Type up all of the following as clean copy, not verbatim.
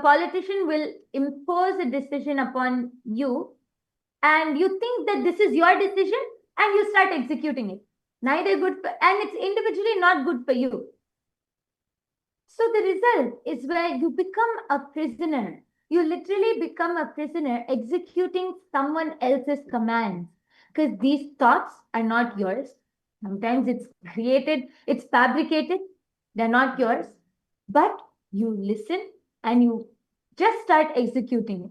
politician will impose a decision upon you, and you think that this is your decision, and you start executing it. Neither good for, and it's individually not good for you. So the result is where you become a prisoner. You literally become a prisoner executing someone else's commands, because these thoughts are not yours. Sometimes it's created, it's fabricated, they're not yours, but you listen and you just start executing it.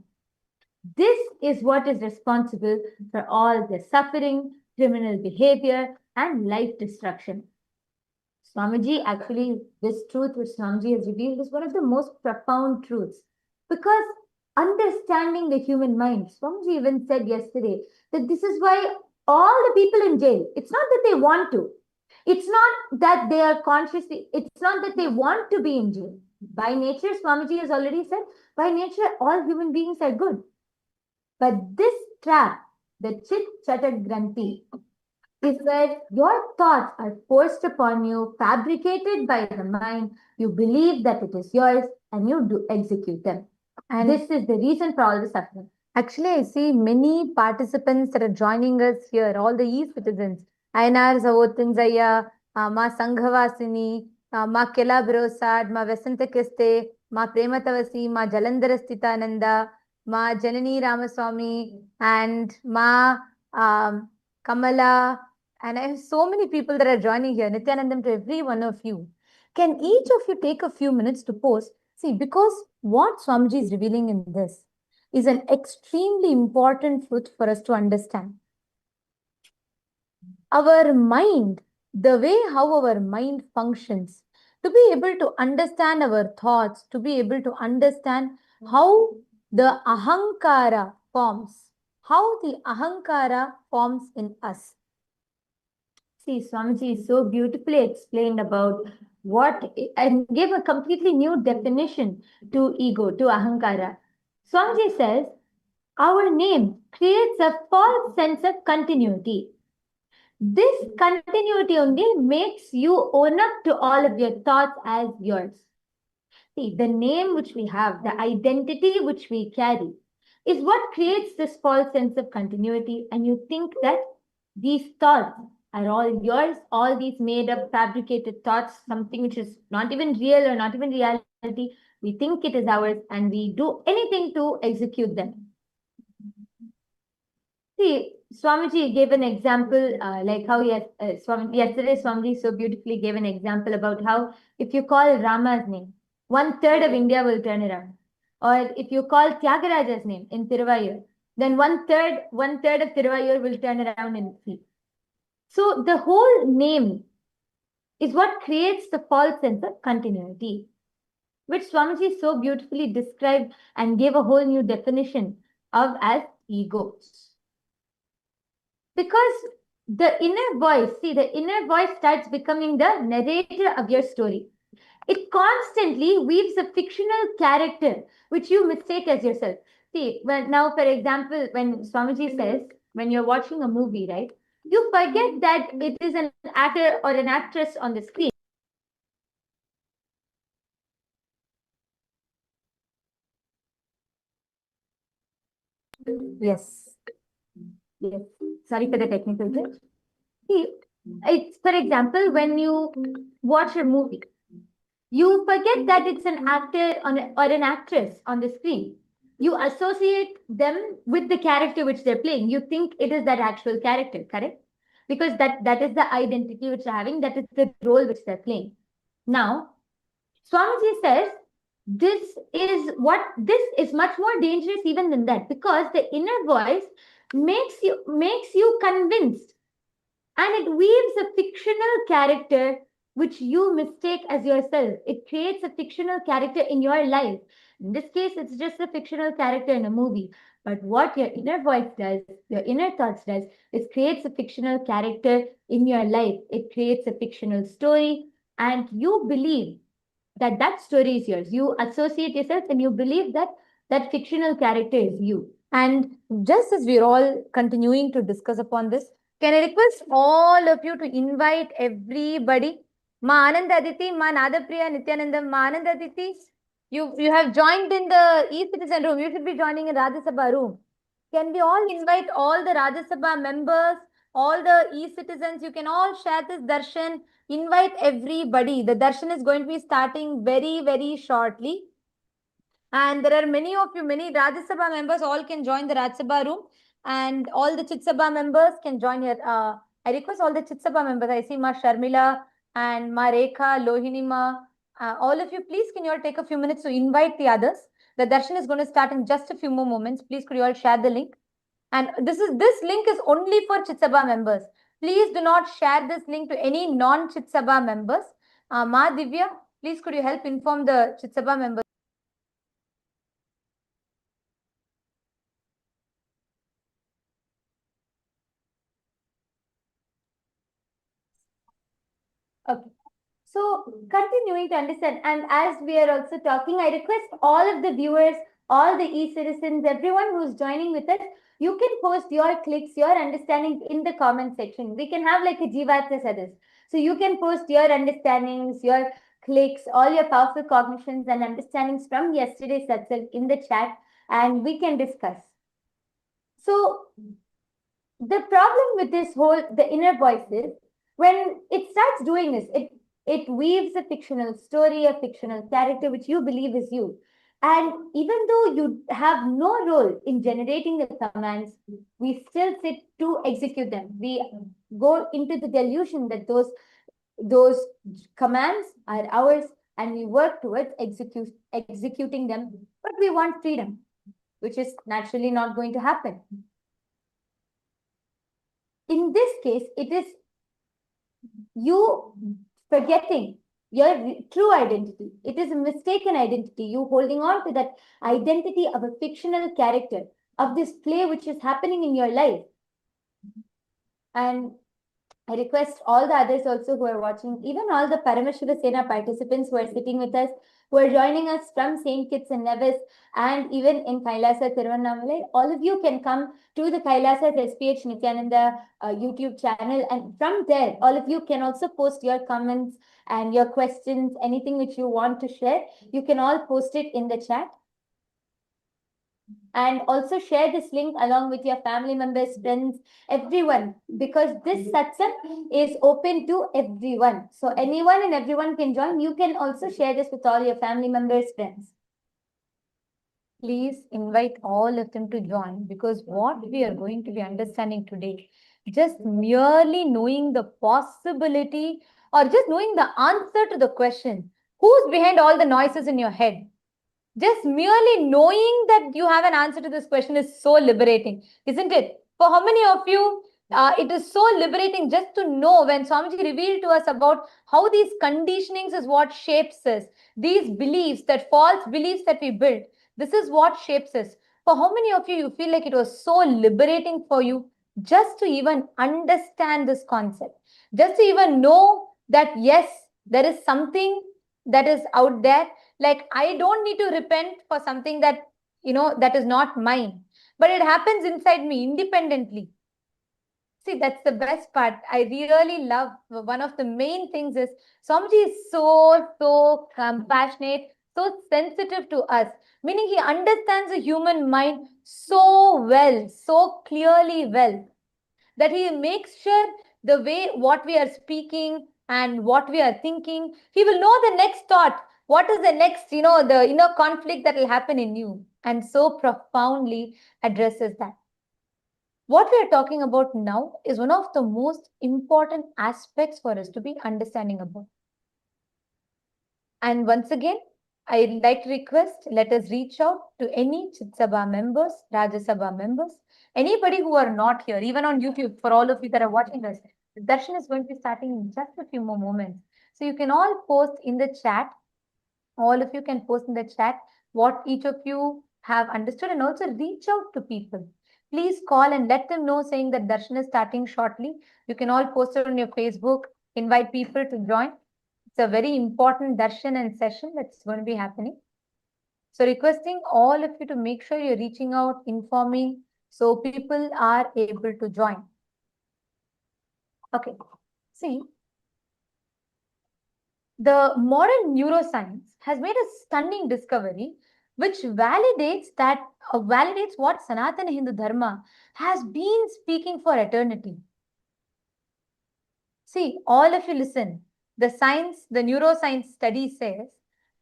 This is what is responsible for all the suffering, criminal behavior, and life destruction. Swamiji, actually, this truth which Swamiji has revealed is one of the most profound truths, because understanding the human mind, Swamiji even said yesterday that this is why all the people in jail, it's not that they want to, it's not that they are consciously, it's not that they want to be in jail. By nature, Swamiji has already said, by nature, all human beings are good. But this trap, the Chit-Jada-Granthi, is where your thoughts are forced upon you, fabricated by the mind. You believe that it is yours and you do execute them. And this is the reason for all the suffering. Actually, I see many participants that are joining us here, all the e-citizens. Ainar Savotinzaya, Ma Sanghavasini, Ma Kela Brosad, Ma Vesanta Kiste, Ma Prematavasi, Ma Jalandhara Ma Janani Ramaswamy, and Ma Kamala. And I have so many people that are joining here. Nithyanandam to every one of you. Can each of you take a few minutes to post? See, because what Swamiji is revealing in this is an extremely important truth for us to understand. Our mind, the way how our mind functions, to be able to understand our thoughts, to be able to understand how the ahankara forms, in us. See, Swamiji so beautifully explained about what, and gave a completely new definition to ego, to ahankara. Swamiji says, our name creates a false sense of continuity. This continuity only makes you own up to all of your thoughts as yours. See, the name which we have, the identity which we carry, is what creates this false sense of continuity, and you think that these thoughts are all yours, all these made up, fabricated thoughts, something which is not even real or not even reality. We think it is ours and we do anything to execute them. See, Swamiji gave an example, like how yesterday Swamiji so beautifully gave an example about how if you call Rama's name, 1/3 of India will turn around. Or if you call Tyagaraja's name in Tiruvayur, then one third of Tiruvayur will turn around and see. So the whole name is what creates the false sense of continuity, which Swamiji so beautifully described and gave a whole new definition of as ego. Because the inner voice, see, the inner voice starts becoming the narrator of your story. It constantly weaves a fictional character which you mistake as yourself. See, now, for example, when Swamiji says, when you're watching a movie, right, you forget that it is an actor or an actress on the screen. Yes. Yes. Sorry for the technical glitch. See, it's, for example, when you watch a movie, you forget that it's an actor or an actress on the screen. You associate them with the character which they're playing. You think it is that actual character, correct? Because that is the identity which they're having, that is the role which they're playing. Now, Swamiji says this is much more dangerous even than that, because the inner voice makes you convinced, and it weaves a fictional character which you mistake as yourself. It creates a fictional character in your life. In this case, it's just a fictional character in a movie. But what your inner voice does, your inner thoughts does, is creates a fictional character in your life. It creates a fictional story, and you believe that that story is yours. You associate yourself and you believe that that fictional character is you. And just as we're all continuing to discuss upon this, can I request all of you to invite everybody? Ma Anand Aditi, Ma Nadapriya, Nithyanandam, Ma Anand Aditi. You have joined in the e-citizen room. You should be joining in Rajya Sabha room. Can we all invite all the Rajya Sabha members, all the e-citizens? You can all share this darshan. Invite everybody. The darshan is going to be starting very, very shortly. And there are many of you, many Rajya Sabha members, all can join the Rajya Sabha room. And all the Chit Sabha members can join here. I request all the Chit Sabha members. I see Ma Sharmila and Ma Rekha, Lohini Ma. All of you, please, can you all take a few minutes to invite the others? The darshan is going to start in just a few more moments. Please, could you all share the link? And this link is only for Chit Sabha members. Please do not share this link to any non-Chit Sabha members. Ma Divya, please, could you help inform the Chit Sabha members? Okay. So continuing to understand, and as we are also talking, I request all of the viewers, all the e-citizens, everyone who's joining with us, you can post your clicks, your understandings in the comment section. We can have like a Jivatya Sadas. So you can post your understandings, your clicks, all your powerful cognitions and understandings from yesterday's satsang in the chat, and we can discuss. So the problem with this whole, the inner voices, when it starts doing this, it weaves a fictional story, a fictional character which you believe is you. And even though you have no role in generating the commands, we still sit to execute them. We go into the delusion that those commands are ours and we work towards executing them, but we want freedom, which is naturally not going to happen. In this case, it is you forgetting your true identity. It is a mistaken identity. You holding on to that identity of a fictional character, of this play which is happening in your life. And I request all the others also who are watching, even all the Paramashiva Sena participants who are sitting with us, who are joining us from St. Kitts and Nevis, and even in KAILASA, Tiruvannamalai, all of you can come to the KAILASA SPH Nithyananda YouTube channel. And from there, all of you can also post your comments and your questions, anything which you want to share. You can all post it in the chat. And also share this link along with your family members, friends, everyone, because this satsang is open to everyone. So anyone and everyone can join. You can also share this with all your family members, friends. Please invite all of them to join, because what we are going to be understanding today, just merely knowing the possibility or just knowing the answer to the question, who's behind all the noises in your head? Just merely knowing that you have an answer to this question is so liberating, isn't it? For how many of you, it is so liberating just to know when Swamiji revealed to us about how these conditionings is what shapes us, these beliefs, that false beliefs that we built, this is what shapes us. For how many of you, you feel like it was so liberating for you just to even understand this concept, just to even know that, yes, there is something that is out there. Like, I don't need to repent for something that, that is not mine, but it happens inside me independently. See, that's the best part. I really love, one of the main things is Swamiji is so compassionate, so sensitive to us, meaning he understands the human mind so well, so clearly well, that he makes sure the way what we are speaking and what we are thinking, he will know the next thought. What is the next, the inner conflict that will happen in you, and so profoundly addresses that. What we are talking about now is one of the most important aspects for us to be understanding about. And once again, I'd like to request, let us reach out to any Chit Sabha members, Rajya Sabha members, anybody who are not here, even on YouTube, for all of you that are watching us. The darshan is going to be starting in just a few more moments. So you can all post in the chat. All of you can post in the chat what each of you have understood, and also reach out to people. Please call and let them know, saying that darshan is starting shortly. You can all post it on your Facebook, invite people to join. It's a very important darshan and session that's going to be happening. So requesting all of you to make sure you're reaching out, informing, so people are able to join. Okay. See, the modern neuroscience has made a stunning discovery which validates what Sanatana Hindu Dharma has been speaking for eternity. See, all of you listen. The neuroscience study says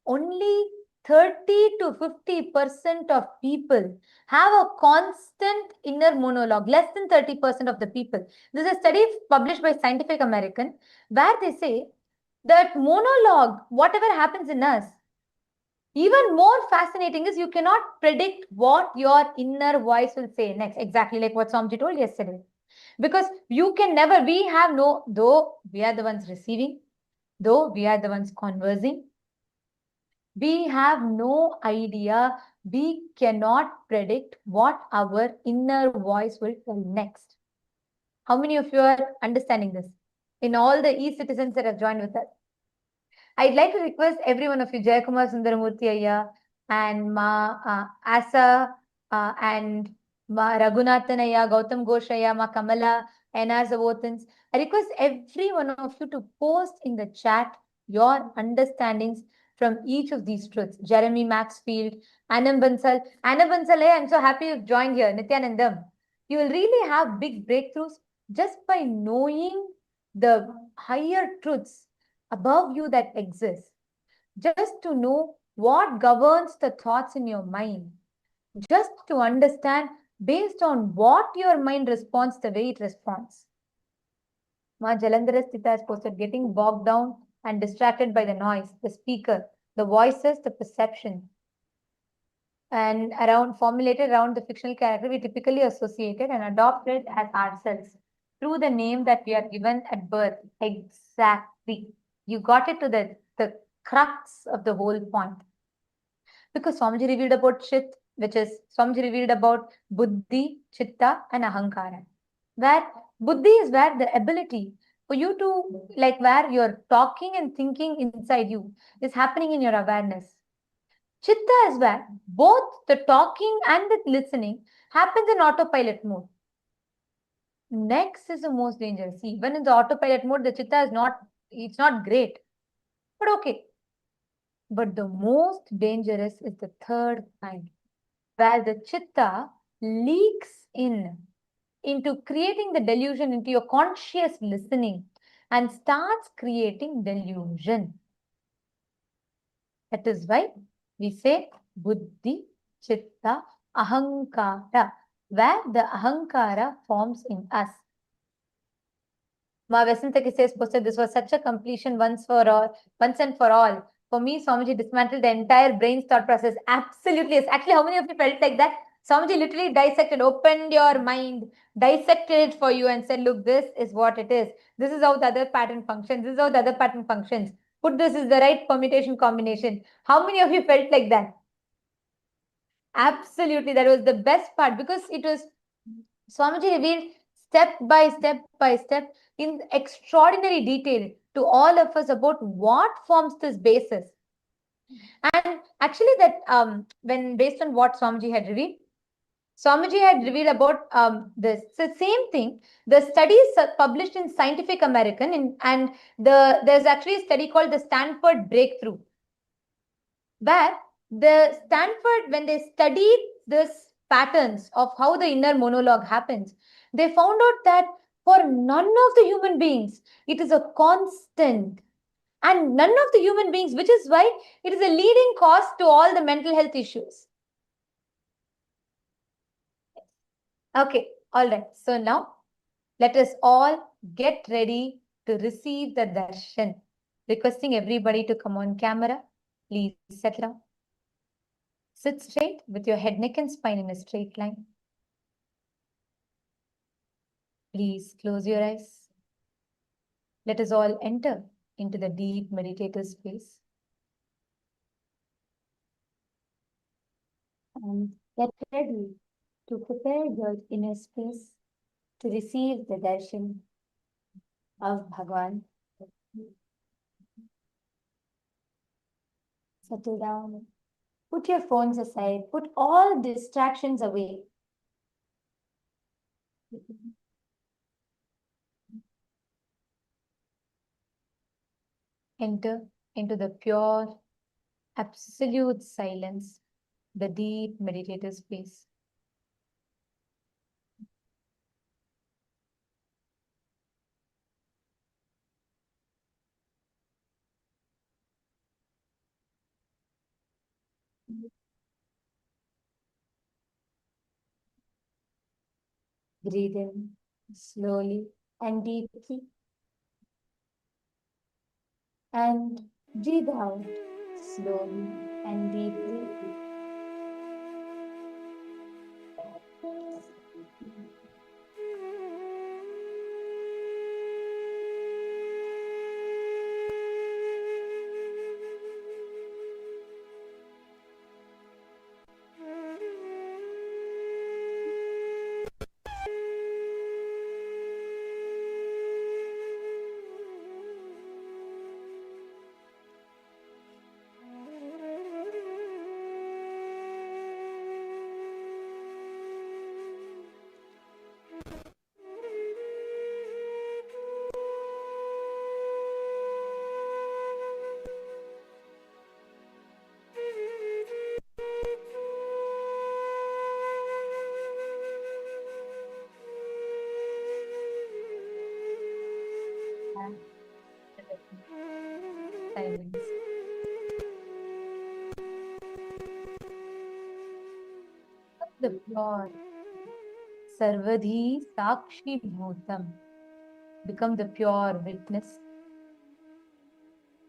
only 30 to 50% of people have a constant inner monologue, less than 30% of the people. This is a study published by Scientific American where they say that monologue, whatever happens in us, even more fascinating is you cannot predict what your inner voice will say next, exactly like what Somji told yesterday. Because you can never, though we are the ones receiving, though we are the ones conversing, we have no idea, we cannot predict what our inner voice will tell next. How many of you are understanding this? In all the e-citizens that have joined with us. I'd like to request every one of you, Jayakumar Sundaramurthy Ayya and Asa and Ma Raghunathan Ayya, Gautam Ghosh Ayya, Ma Kamala, NR Zavotans. I request every one of you to post in the chat your understandings from each of these truths. Jeremy Maxfield, Anam Bansal. Anam Bansal, I'm so happy you've joined here. Nityanandam. You will really have big breakthroughs just by knowing the higher truths above you that exists, just to know what governs the thoughts in your mind, just to understand based on what your mind responds the way it responds. Ma Jalandhara Sthita has posted getting bogged down and distracted by the noise, the speaker, the voices, the perception, and formulated around the fictional character we typically associated and adopted as ourselves through the name that we are given at birth. Exactly. You got it to the crux of the whole point. Because Swamiji revealed about Chit, which is Swamiji revealed about Buddhi, Chitta, and Ahankara. Where Buddhi is where the ability for you to, like where you're talking and thinking inside you is happening in your awareness. Chitta is where both the talking and the listening happens in autopilot mode. Next is the most dangerous. See, even in the autopilot mode, the chitta is it's not great. But okay. But the most dangerous is the third kind, where the chitta leaks into creating the delusion into your conscious listening and starts creating delusion. That is why we say buddhi, chitta, ahankara, where the ahankara forms in us. Ma Vasantaki says, posted, this was such a completion once and for all. For me, Swamiji dismantled the entire brain's thought process. Absolutely. Yes. Actually, how many of you felt like that? Swamiji literally dissected, opened your mind, dissected it for you and said, look, this is what it is. This is how the other pattern functions. This is how the other pattern functions. Put this is the right permutation combination. How many of you felt like that? Absolutely. That was the best part because it was Swamiji revealed step by step in extraordinary detail to all of us about what forms this basis. And actually that when based on what Swamiji had revealed about this. So same thing, the studies published in Scientific American and there's actually a study called the Stanford Breakthrough, where the Stanford, when they studied this patterns of how the inner monologue happens, they found out that for none of the human beings, it is a constant. And none of the human beings, which is why it is a leading cause to all the mental health issues. Okay, all right. So now let us all get ready to receive the darshan. Requesting everybody to come on camera. Please settle down. Sit straight with your head, neck and spine in a straight line. Please close your eyes. Let us all enter into the deep meditative space. And get ready to prepare your inner space to receive the darshan of Bhagavan. Settle down. Put your phones aside. Put all distractions away. Enter into the pure, absolute silence, the deep meditative space. Breathe in slowly and deeply, and breathe out slowly and deeply. Silence. The pure Sarvadhi Sakshi Bhutam. Become the pure witness.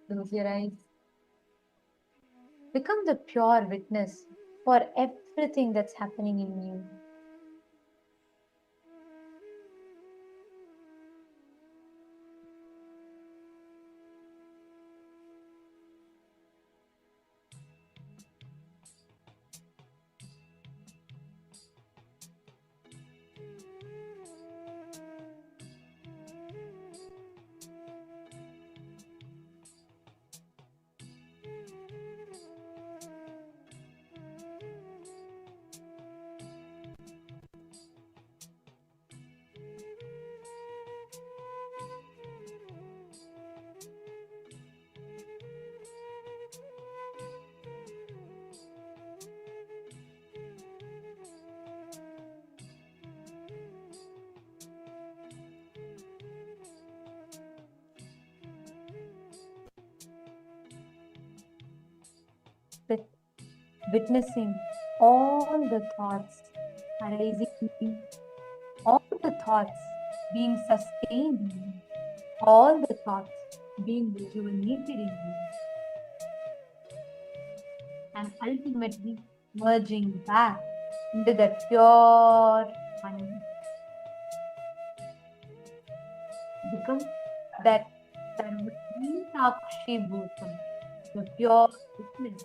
Close your eyes. Become the pure witness for everything that's happening in you. Witnessing all the thoughts arising in you, all the thoughts being sustained in you, all the thoughts being rejuvenated in you, and ultimately merging back into that pure oneness. Become that Sarvadhi Sakshi Bhutam, the pure witness,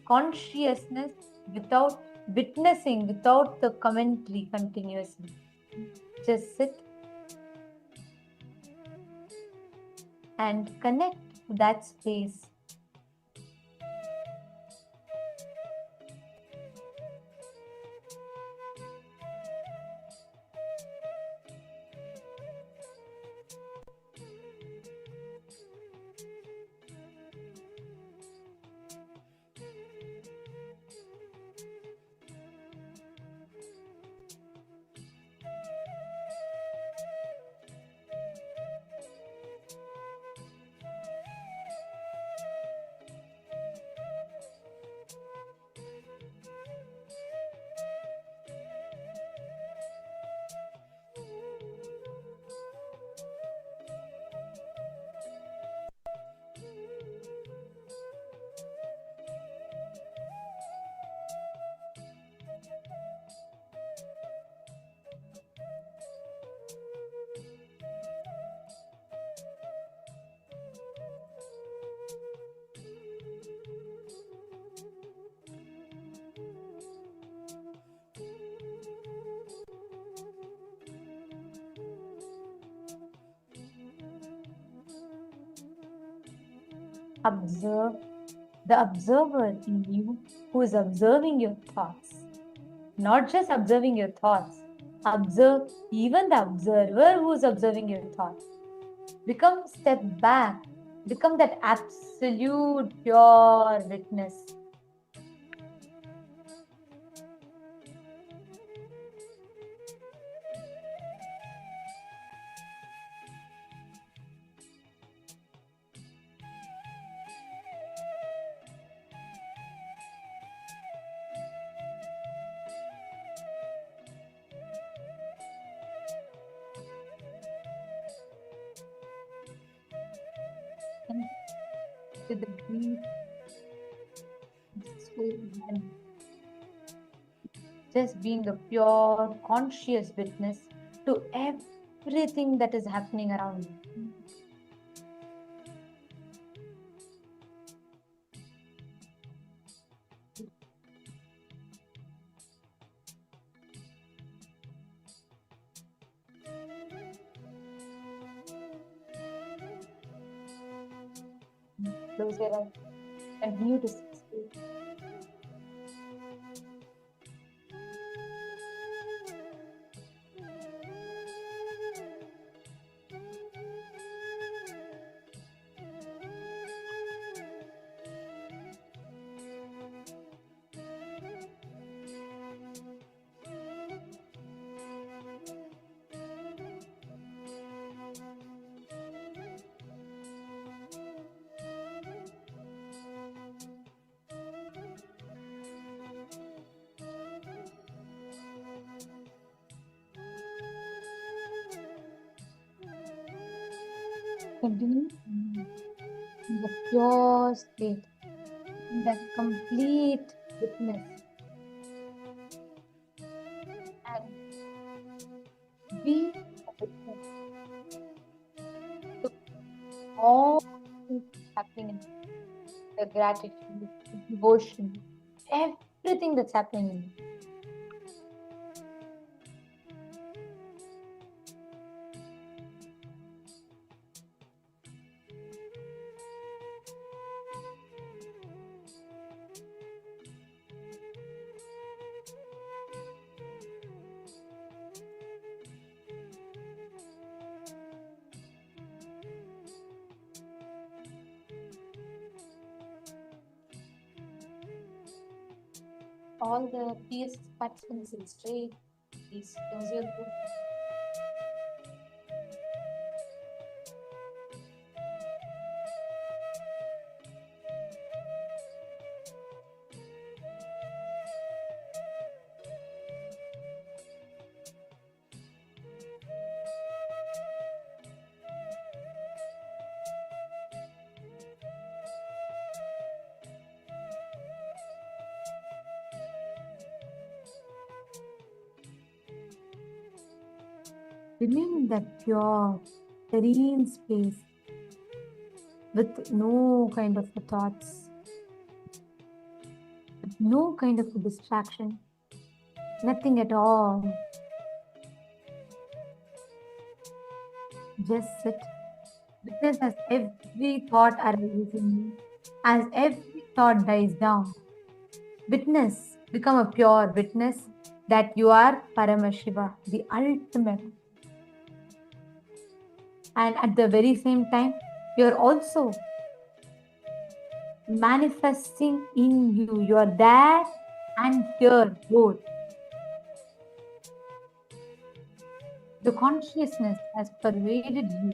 consciousness without witnessing, without the commentary continuously. Just sit and connect to that space. Observe the observer in you who is observing your thoughts. Not just observing your thoughts, observe even the observer who is observing your thoughts. Become step back Become that absolute pure witness. And with the deep and just being a pure conscious witness to everything that is happening around you. Close your eyes. Continue to stay. Continue in the pure state, in that complete witness. And be a witness to all things happening in the gratitude, the devotion, everything that's happening in you. All the peace participants in straight, please close your book. Remain in that pure, serene space with no kind of thoughts, with no kind of distraction, nothing at all. Just sit, witness as every thought arises in you, as every thought dies down. Witness, become a pure witness that you are Paramashiva, the ultimate. And at the very same time, you're also manifesting in you. You are there and here both. The consciousness has pervaded you.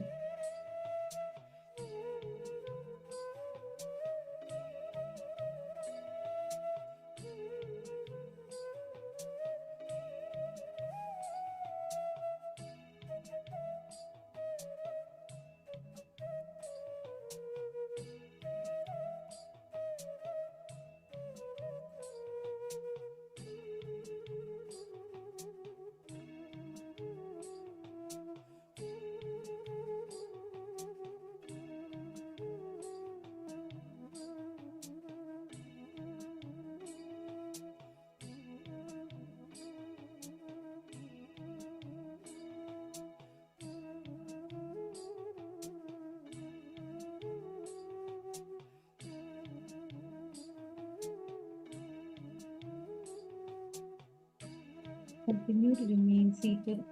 Continue to remain seated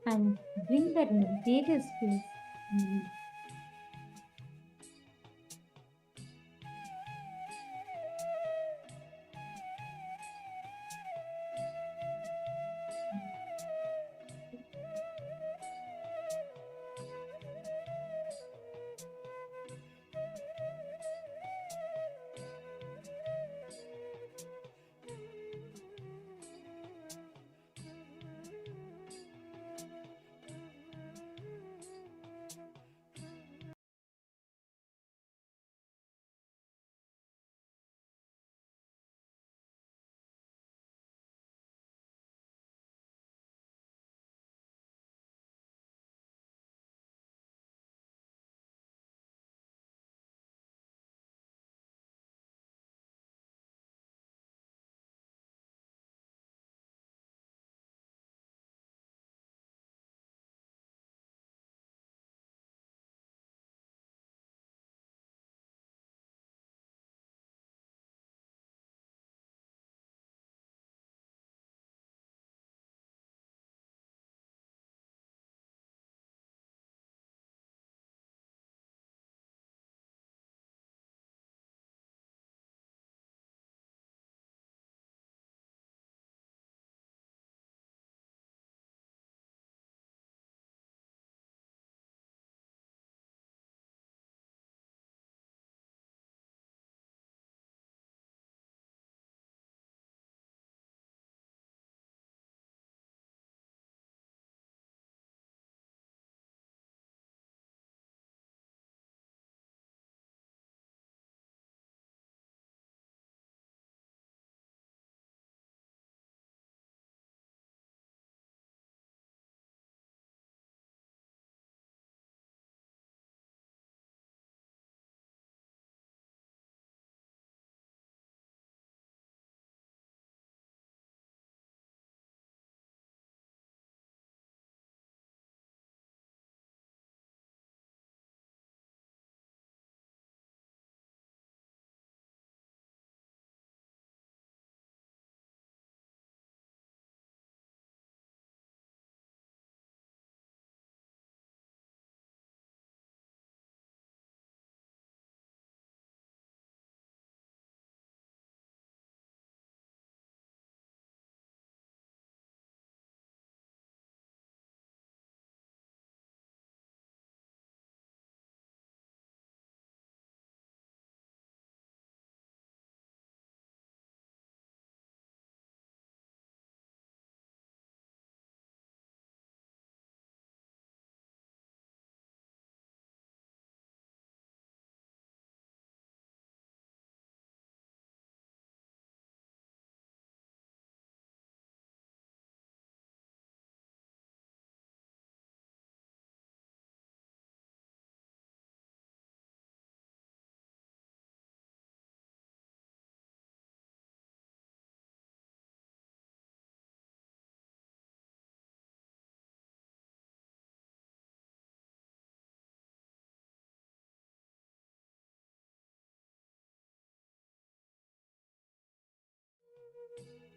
and bring that meditative space in you.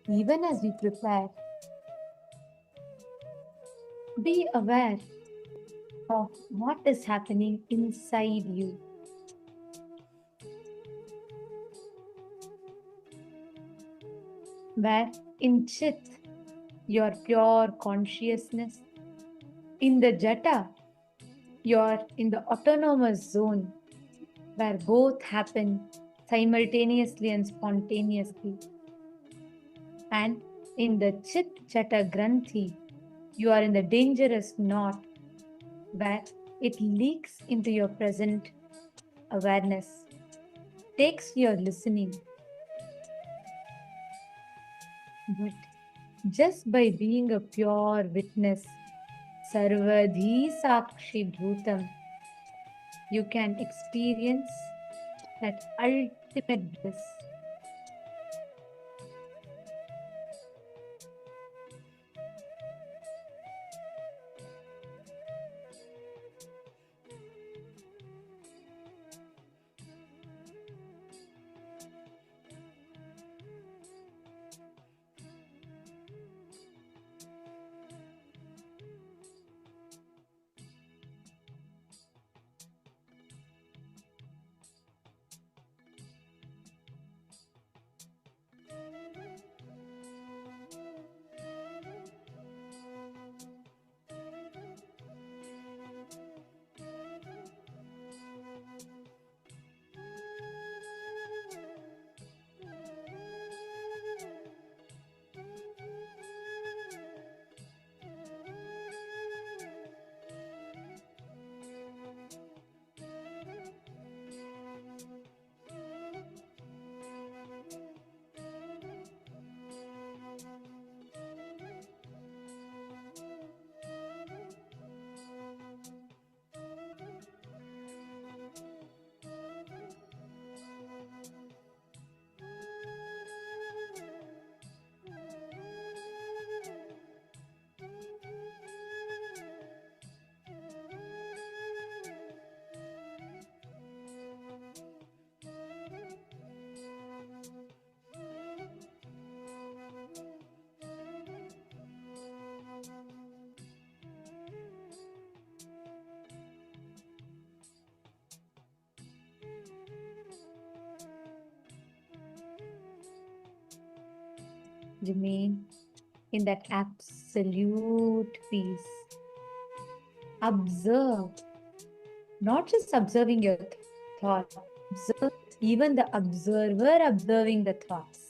Even as we prepare, be aware of what is happening inside you. Where in Chit, your pure consciousness, in the Jata, you're in the autonomous zone where both happen simultaneously and spontaneously. And in the Chit-Jada-Granthi, you are in the dangerous knot where it leaks into your present awareness, takes your listening. But just by being a pure witness, Sarvadhi Sakshi Bhutam, you can experience that ultimate bliss. Remain in that absolute peace. Observe, not just observing your thought, observe even the observer observing the thoughts.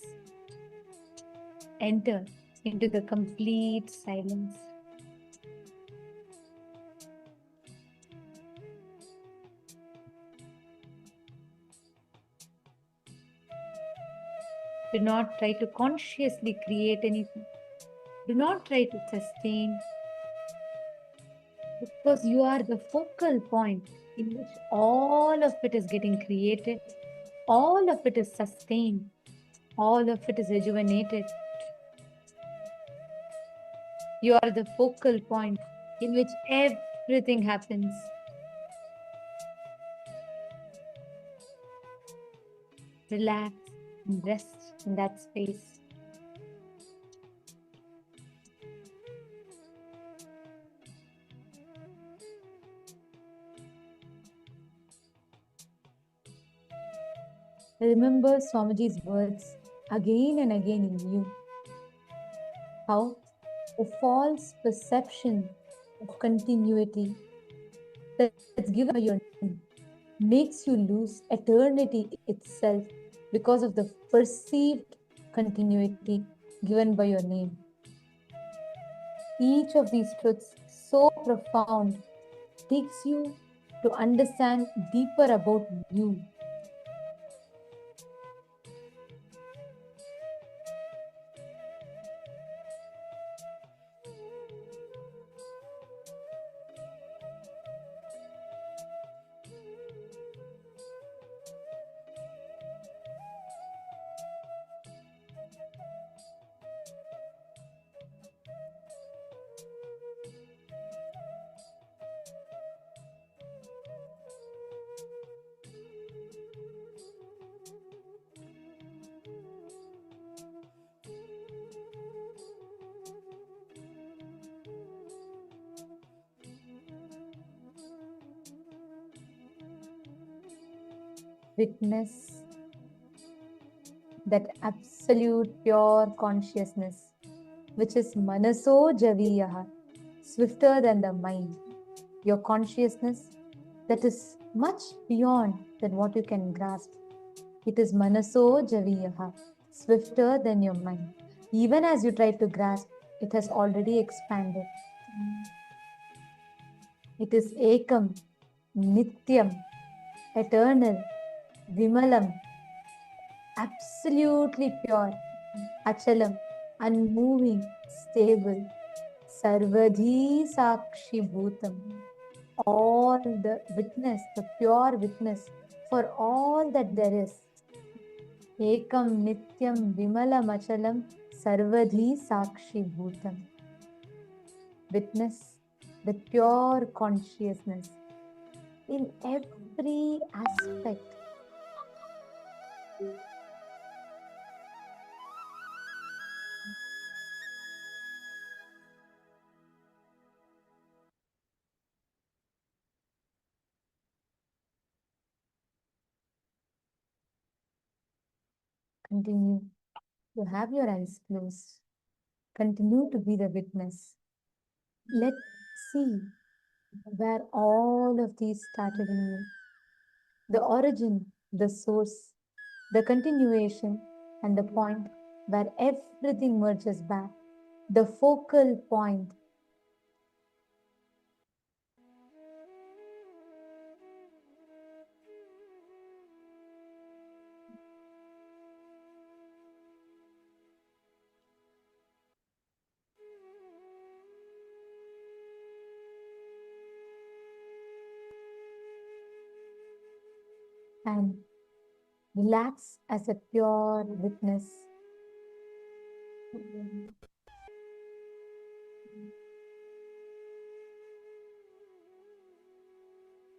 Enter into the complete silence. Do not try to consciously create anything. Do not try to sustain, because you are the focal point in which all of it is getting created, all of it is sustained, all of it is rejuvenated. You are the focal point in which everything happens. Relax and rest in that space. Remember Swamiji's words again and again in you. How a false perception of continuity that's given by your name makes you lose eternity itself because of the perceived continuity given by your name. Each of these truths, so profound, takes you to understand deeper about you. Witness that absolute pure consciousness, which is manaso javiyaha, swifter than the mind. Your consciousness that is much beyond than what you can grasp. It is manaso javiyaha, swifter than your mind. Even as you try to grasp, it has already expanded. It is ekam, nityam, eternal, vimalam, absolutely pure, achalam, unmoving, stable, sarvadhi sakshi bhutam, all the witness, the pure witness for all that there is. Ekam nityam vimalam achalam sarvadhi sakshi bhutam. Witness the pure consciousness in every aspect. Continue to have your eyes closed. Continue to be the witness. Let's see where all of these started in you. The origin, the source, the continuation, and the point where everything merges back. The focal point. And relax as a pure witness.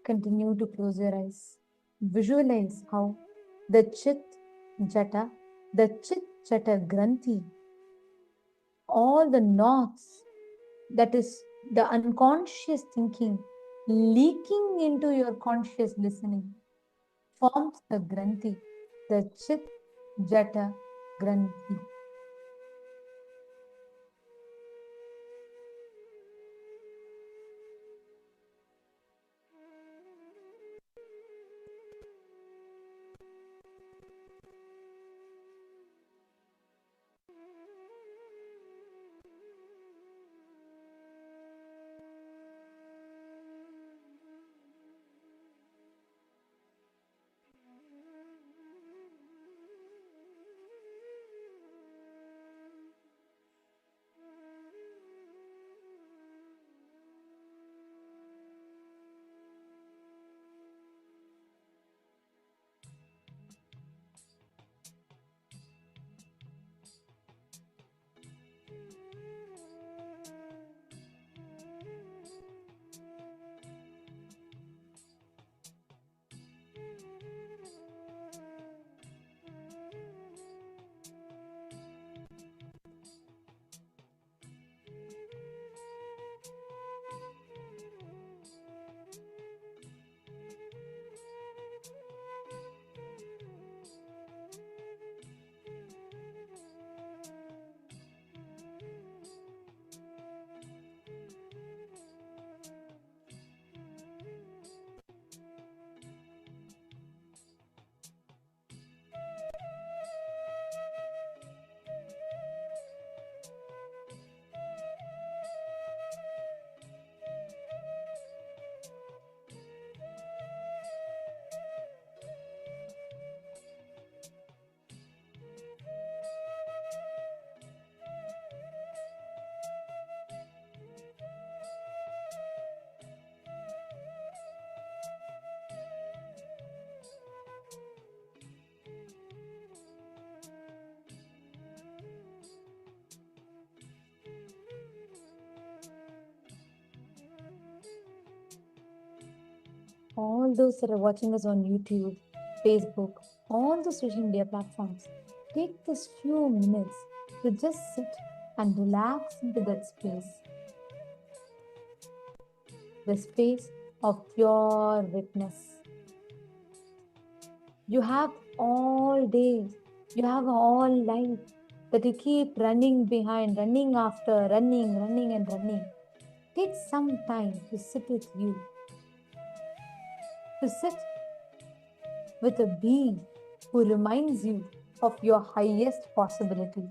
Continue to close your eyes. Visualize how the Chit-Jada, the Chit-Jada-Granthi, all the knots, that is the unconscious thinking leaking into your conscious listening, forms the Granthi, the Chit-Jada-Granthi. All those that are watching us on YouTube, Facebook, all the social media platforms, take this few minutes to just sit and relax into that space. The space of pure witness. You have all day, you have all life that you keep running behind, running after, running and running. Take some time to sit with you, to sit with a being who reminds you of your highest possibility.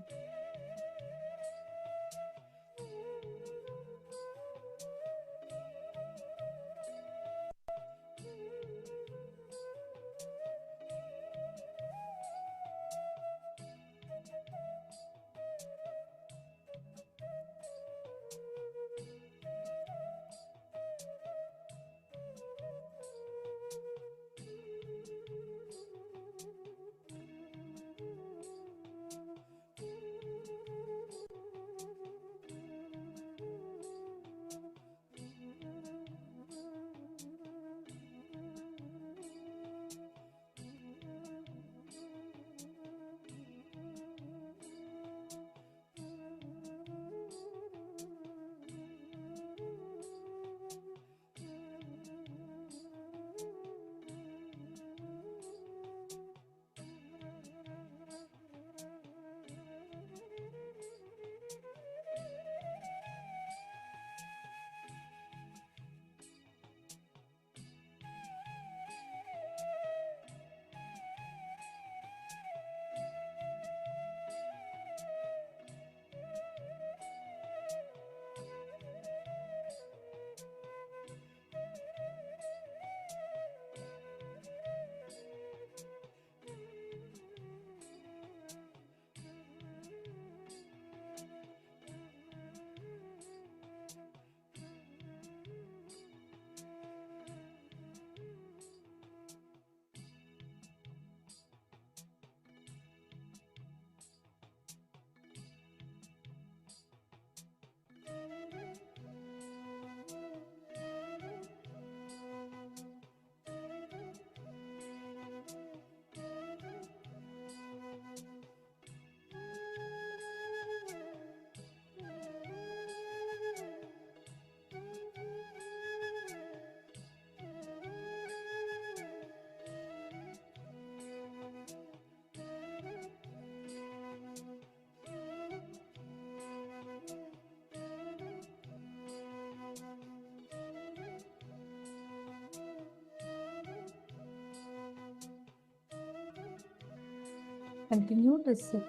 Continue to sit.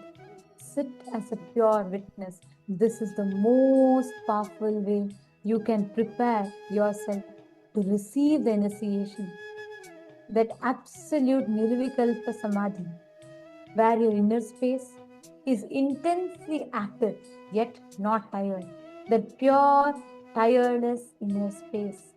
Sit as a pure witness. This is the most powerful way you can prepare yourself to receive the initiation. That absolute nirvikalpa samadhi, where your inner space is intensely active yet not tired. That pure, tireless inner space.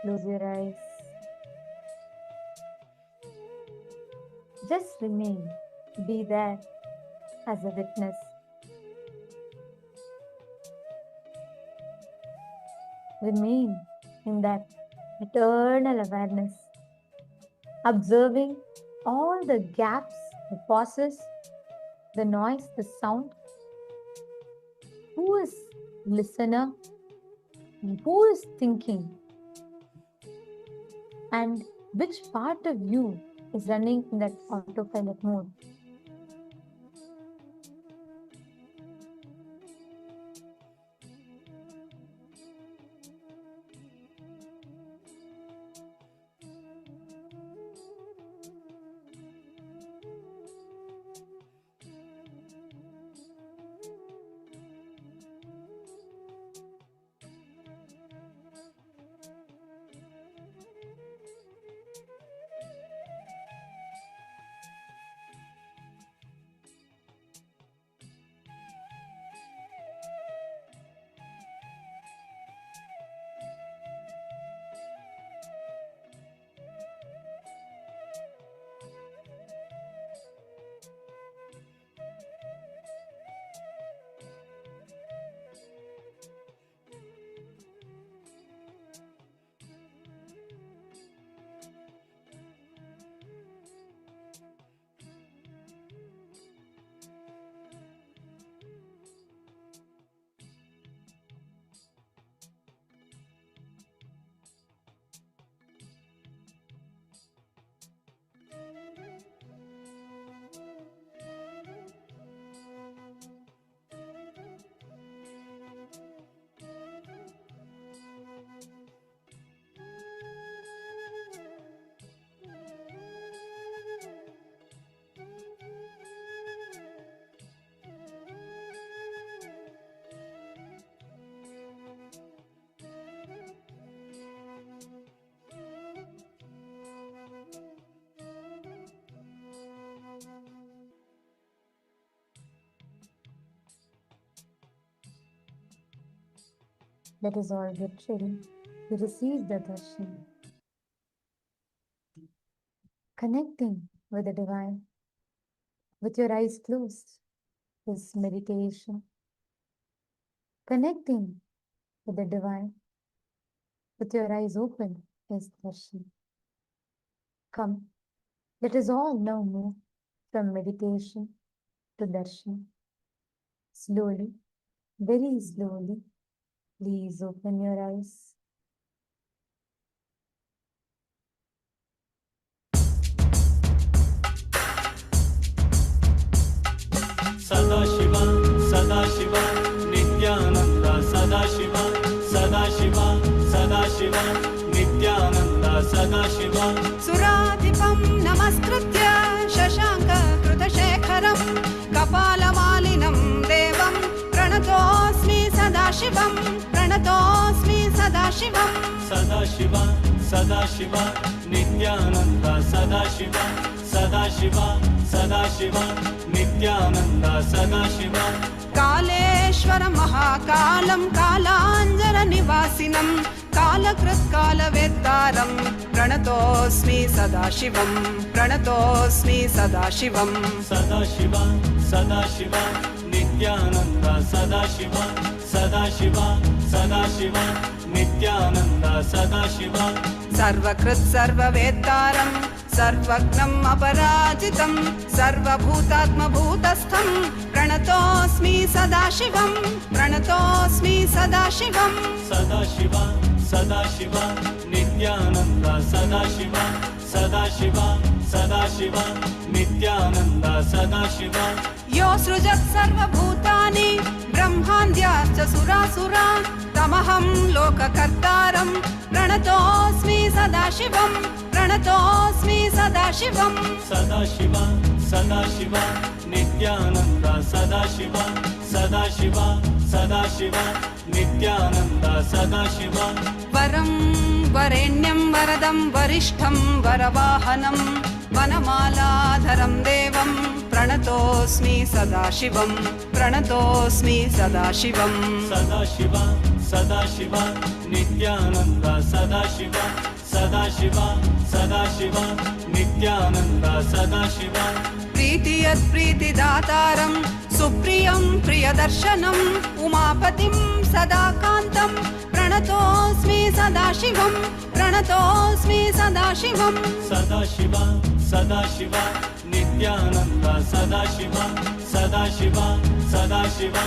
Close your eyes. Just remain. Be there as a witness. Remain in that eternal awareness, observing all the gaps, the pauses, the noise, the sound. Who is listener? Who is thinking? And which part of you is running in that autopilot mode? Let us all get ready to receive the darshan. Connecting with the divine, with your eyes closed, is meditation. Connecting with the divine, with your eyes open, is darshan. Come, let us all now move from meditation to darshan. Slowly, very slowly, please open your eyes. Sadashiva, Sadashiva, Nithyananda, Sadashiva, Sadashiva, Sadashiva, Nithyananda, Sadashiva. Suradipam namaskritya shashanka krutashekharam kapalamalinam devam pranatosmi sadashivam pranatosmi sadashivam. Sadashiva, Sadashiva, Nithyananda, Sadashiva, Sadashiva, Sadashiva, Nithyananda, Sadashiva. Kaleshwara mahakalam kalanjana nivasinam kalakrit kalavettaram pranatosmi sadashivam pranatosmi sadashivam. Sadashiva, Sadashiva, Nithyananda, Sadashiva, Sadashiva, Sadashiva, Nithyananda, Sadashiva. Sarvakrit sarvavettaram सर्वज्ञम अपराजितम सर्वभूतात्म भूतस्थम प्रणतोस्मि Sadasivam प्रणतोस्मि Sadasivam. Sadashiva, Sadashiva, Nithyananda, Sadashiva, Sadashiva, Sadashiva, Nithyananda, Sadashiva. यो सृजत् सर्वभूतानि ब्रह्मान्द्याश्च सुरासुरा तमहं लोककर्तारं प्रणतोस्मि सदाशिवं प्रणतोस्मि सदाशिवं. Sadashiva, Sadashiva, Nithyananda, Sadashiva, Sadashiva, Sadashiva, Nithyananda, Sadashiva. वरं वरेण्यं वरदं वरिष्ठं वरवाहनं वनमालाधरं देवं प्रणतोस्मि सदाशिवं प्रणतोस्मि सदाशिवं. Sadashiva, Sadashiva, Sadashiva, Nityananda Sadashiva, Sadashiva, Sadashiva, Nityananda Sadashiva. प्रीतियत् प्रीतिदातारं सुप्रियं प्रियदर्शनम् उमापतिं सदाकान्तं प्रणतोऽस्मि सदाशिवं प्रणतोऽस्मि Sadasivam Sadashiva, Sadashiva, Nityananda Sadashiva, Sadashiva, Sadashiva,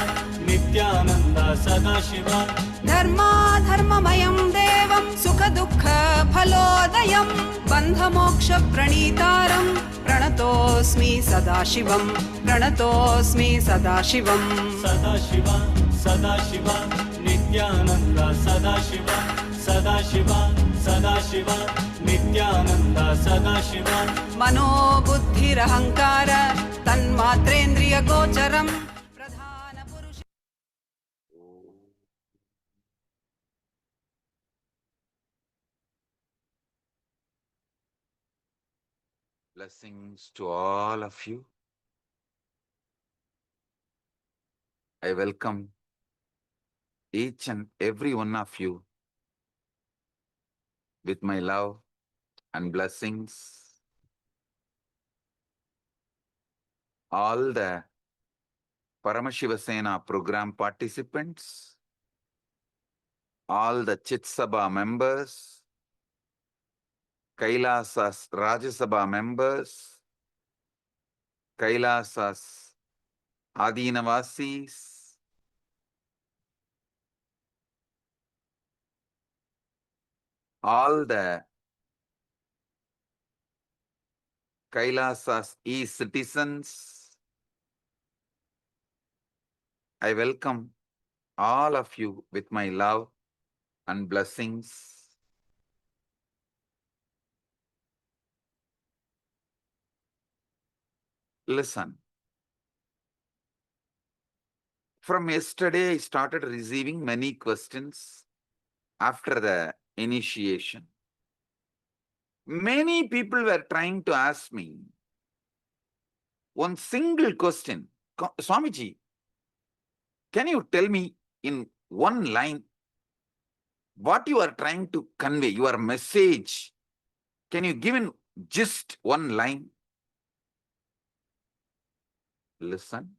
Nityananda Sadashiva. धर्माधर्ममयं देवं सुखदुःखफलोदयं बन्धमोक्षप्रणीतारं प्रणतोऽस्मि सदाशिवं प्रणतोऽस्मि Sadasivam Sadashiva, Sadashiva, Nityananda Sadashiva, Sadashiva, Sadashiva, Nityananda Sadashiva. मनोबुद्धिरहङ्कार तन्मात्रेन्द्रियगोचरम् प्रधानपुरुष Blessings to all of you. I welcome each and every one of you with my love and blessings. All the Paramashiva Sena program participants, all the Chit Sabha members, KAILASA's Rajya Sabha members, KAILASA's Adinavasis, all the KAILASA's e-citizens, I welcome all of you with my love and blessings. Listen. From yesterday, I started receiving many questions after the initiation. Many people were trying to ask me one single question. Swamiji, can you tell me in one line what you are trying to convey, your message? Can you give in just one line? Listen.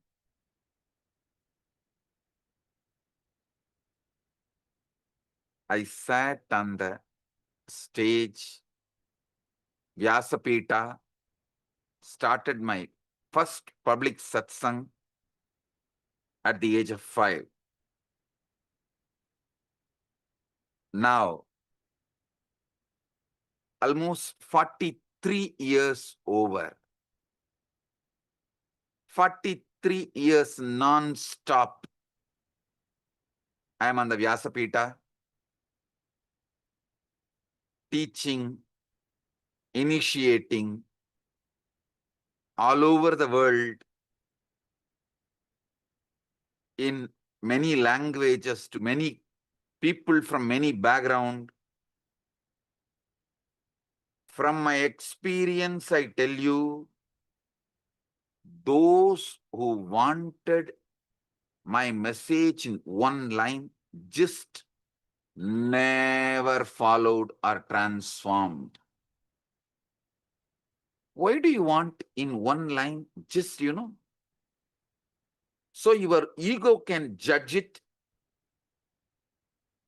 I sat on the stage, Vyasapita, started my first public satsang at the age of 5. Now, almost 43 years over. 43 years non-stop. I am on the Vyasapita, teaching, initiating all over the world in many languages to many people from many backgrounds. From my experience, I tell you, those who wanted my message in one line just never followed or transformed. Why do you want in one line? Just, so your ego can judge it.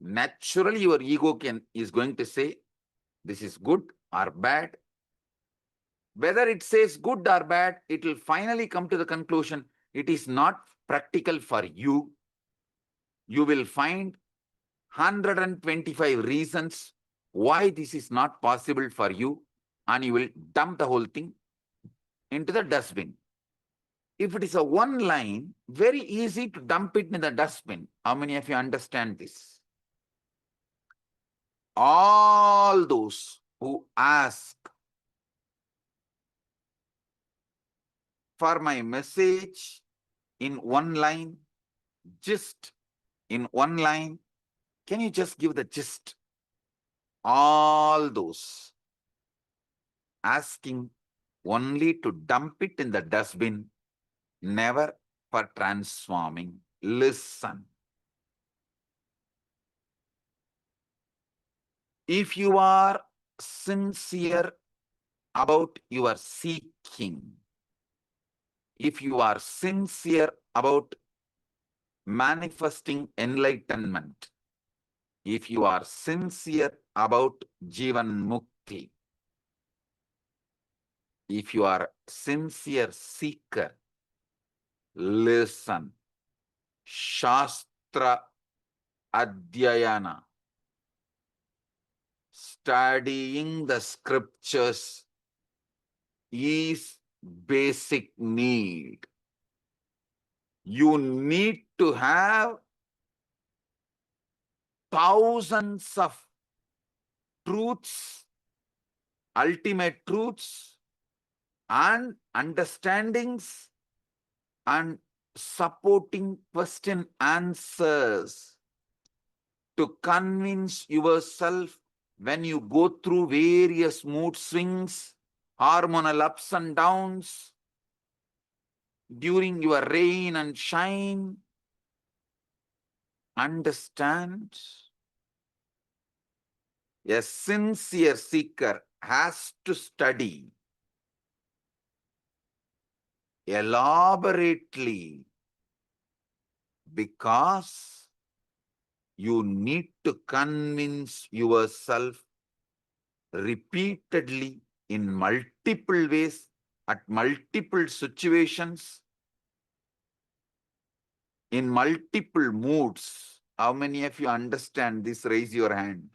Naturally, your ego is going to say, this is good or bad. Whether it says good or bad, it will finally come to the conclusion, it is not practical for you. You will find 125 reasons why this is not possible for you, and you will dump the whole thing into the dustbin. If it is a one line, very easy to dump it in the dustbin. How many of you understand this? All those who ask for my message in one line, just in one line, can you just give the gist? All those asking only to dump it in the dustbin, never for transforming. Listen. If you are sincere about your seeking, if you are sincere about manifesting enlightenment, if you are sincere about Jivan Mukti, if you are sincere seeker, listen. Shastra Adhyayana, studying the scriptures is basic need. You need to have thousands of truths, ultimate truths, and understandings and supporting question answers to convince yourself when you go through various mood swings, hormonal ups and downs, during your rain and shine. Understand? A sincere seeker has to study elaborately because you need to convince yourself repeatedly in multiple ways, at multiple situations, in multiple moods. How many of you understand this? Raise your hand.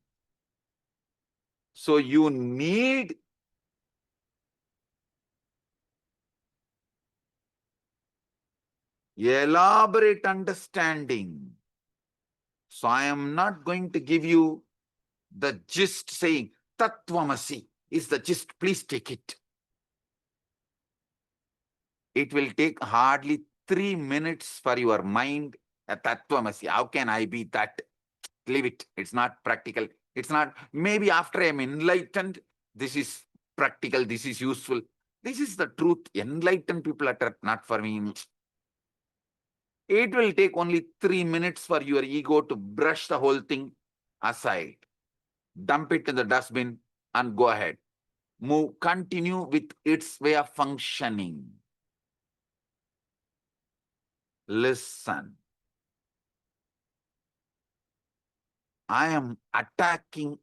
So you need elaborate understanding. So I am not going to give you the gist saying, Tattvamasi is the gist, please take it. It will take hardly 3 minutes for your mind, a Tattvamasi. How can I be that? Leave it. It's not practical. It's not, maybe after I am enlightened, this is practical, this is useful. This is the truth. Enlightened people are not for me. It will take only 3 minutes for your ego to brush the whole thing aside. Dump it in the dustbin and go ahead. Move, continue with its way of functioning. Listen. I am attacking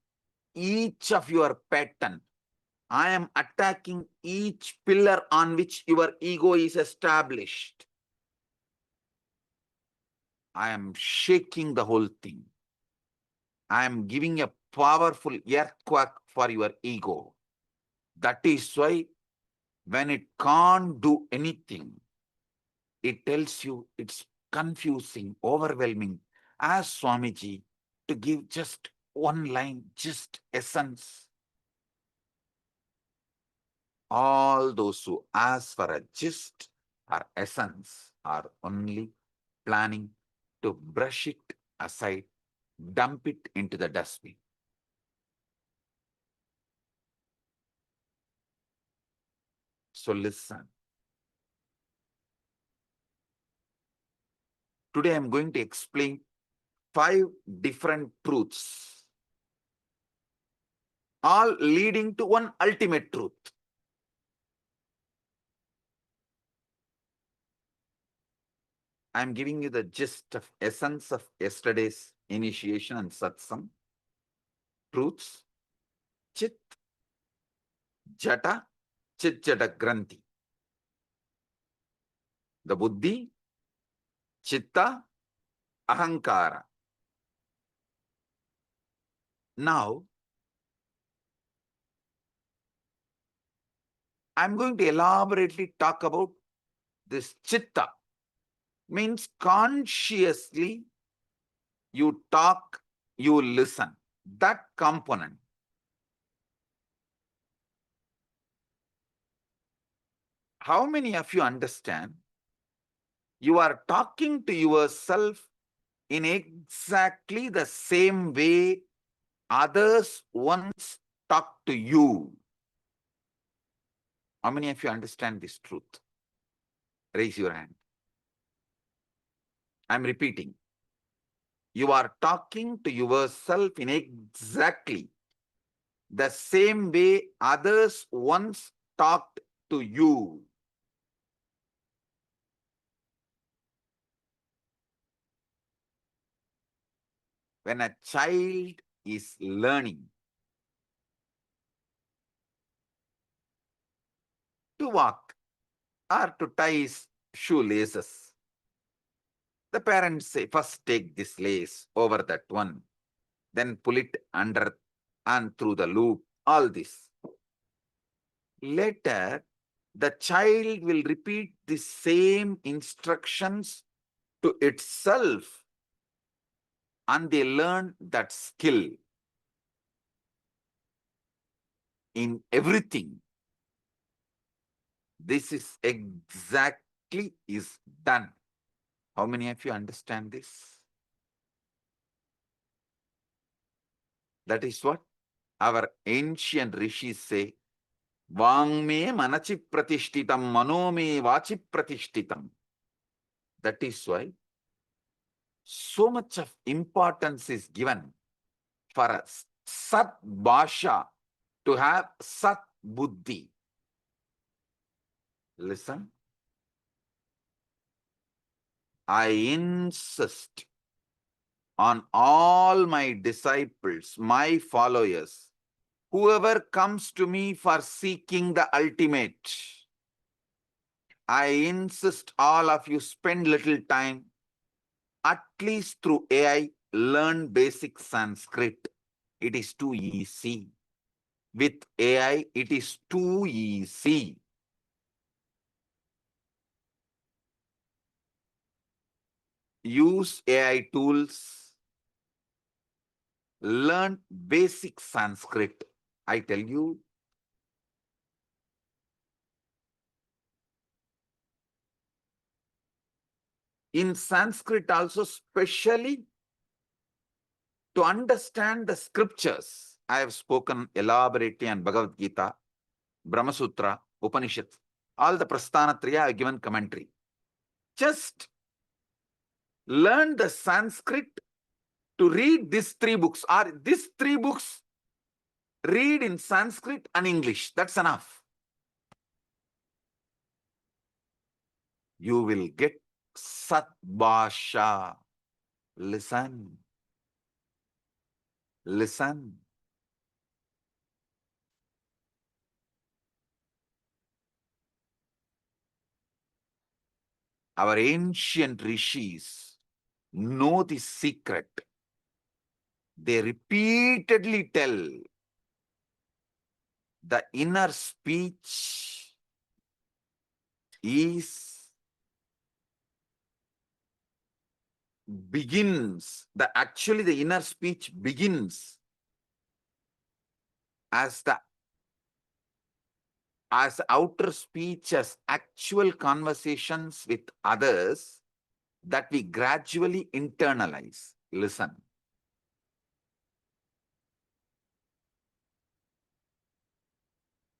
each of your pattern. I am attacking each pillar on which your ego is established. I am shaking the whole thing. I am giving a powerful earthquake for your ego. That is why when it can't do anything, it tells you it's confusing, overwhelming. Ask Swamiji to give just one line, just essence. All those who ask for a gist or essence are only planning to brush it aside, dump it into the dustbin. So listen. Today I'm going to explain 5 different truths, all leading to one ultimate truth. I'm giving you the gist of essence of yesterday's initiation and satsang. Truths. Chit, Jata, Chit-Jada-Granthi. The Buddhi, Chitta, Ahankara. Now, I'm going to elaborately talk about this Chitta. Means consciously you talk, you listen. That component. How many of you understand? You are talking to yourself in exactly the same way others once talked to you. How many of you understand this truth? Raise your hand. I'm repeating. You are talking to yourself in exactly the same way others once talked to you. When a child is learning to walk or to tie his shoelaces, the parents say, first take this lace over that one, then pull it under and through the loop, all this. Later, the child will repeat the same instructions to itself and they learn that skill in everything. This is exactly is done. How many of you understand this? That is what our ancient rishis say. Vangme manachi pratishtitam manome vachi pratishtitam. That is why so much of importance is given for a Sat Bhasha to have Sat Buddhi. Listen. I insist on all my disciples, my followers, whoever comes to me for seeking the ultimate, I insist all of you spend little time, at least through AI, learn basic Sanskrit. It is too easy. With AI, it is too easy. Use AI tools, learn basic Sanskrit. I tell you, in Sanskrit also, specially to understand the scriptures. I have spoken elaborately on Bhagavad Gita, Brahma Sutra, Upanishads, all the Prasthanatraya I have given commentary. Just learn the Sanskrit to read these three books, or these three books read in Sanskrit and English. That's enough. You will get Sat Bhasha. Listen. Listen. Our ancient rishis know the secret. They repeatedly tell the inner speech begins, actually the inner speech begins as outer speech, as actual conversations with others that we gradually internalize. Listen.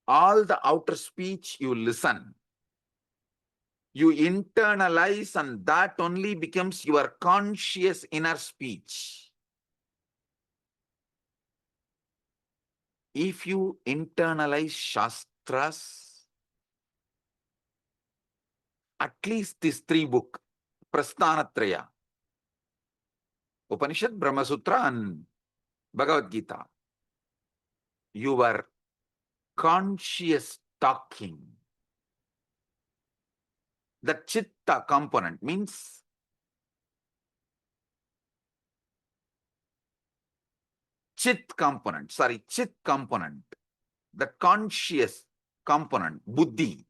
All the outer speech you listen, you internalize, and that only becomes your conscious inner speech. If you internalize Shastras, at least these three books, Prasthanatraya, Upanishad, Brahma Sutra, and Bhagavad Gita, your conscious talking, the Chitta component means Chit component, the conscious component, Buddhi.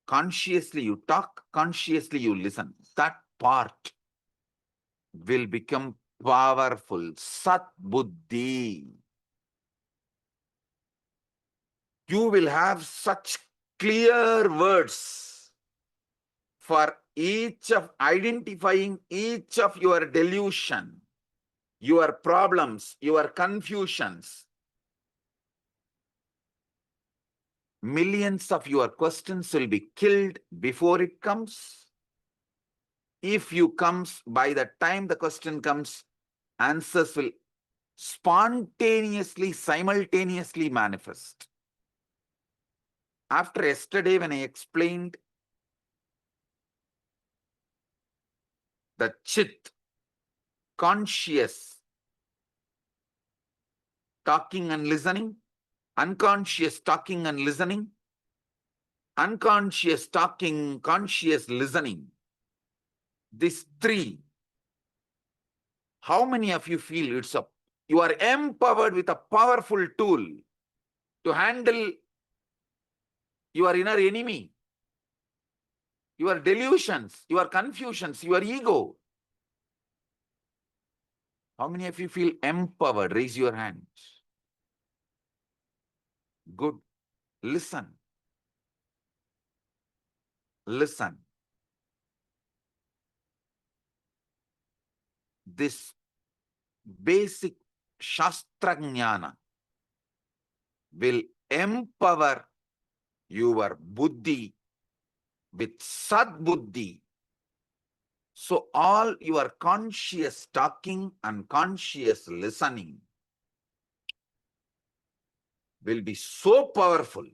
Consciously you talk, consciously you listen. That part will become powerful. Sat Buddhi. You will have such clear words for each of identifying each of your delusion, your problems, your confusions. Millions of your questions will be killed before it comes. If you comes, by the time the question comes, answers will spontaneously, simultaneously manifest. After yesterday, when I explained the Chit, conscious, talking and listening, unconscious talking and listening, unconscious talking, conscious listening, these three, how many of you feel you are empowered with a powerful tool to handle your inner enemy, your delusions, your confusions, your ego? How many of you feel empowered? Raise your hands. Good. Listen. Listen. This basic Shastra Jnana will empower your buddhi with Sad Buddhi. So all your conscious talking and conscious listening will be so powerful.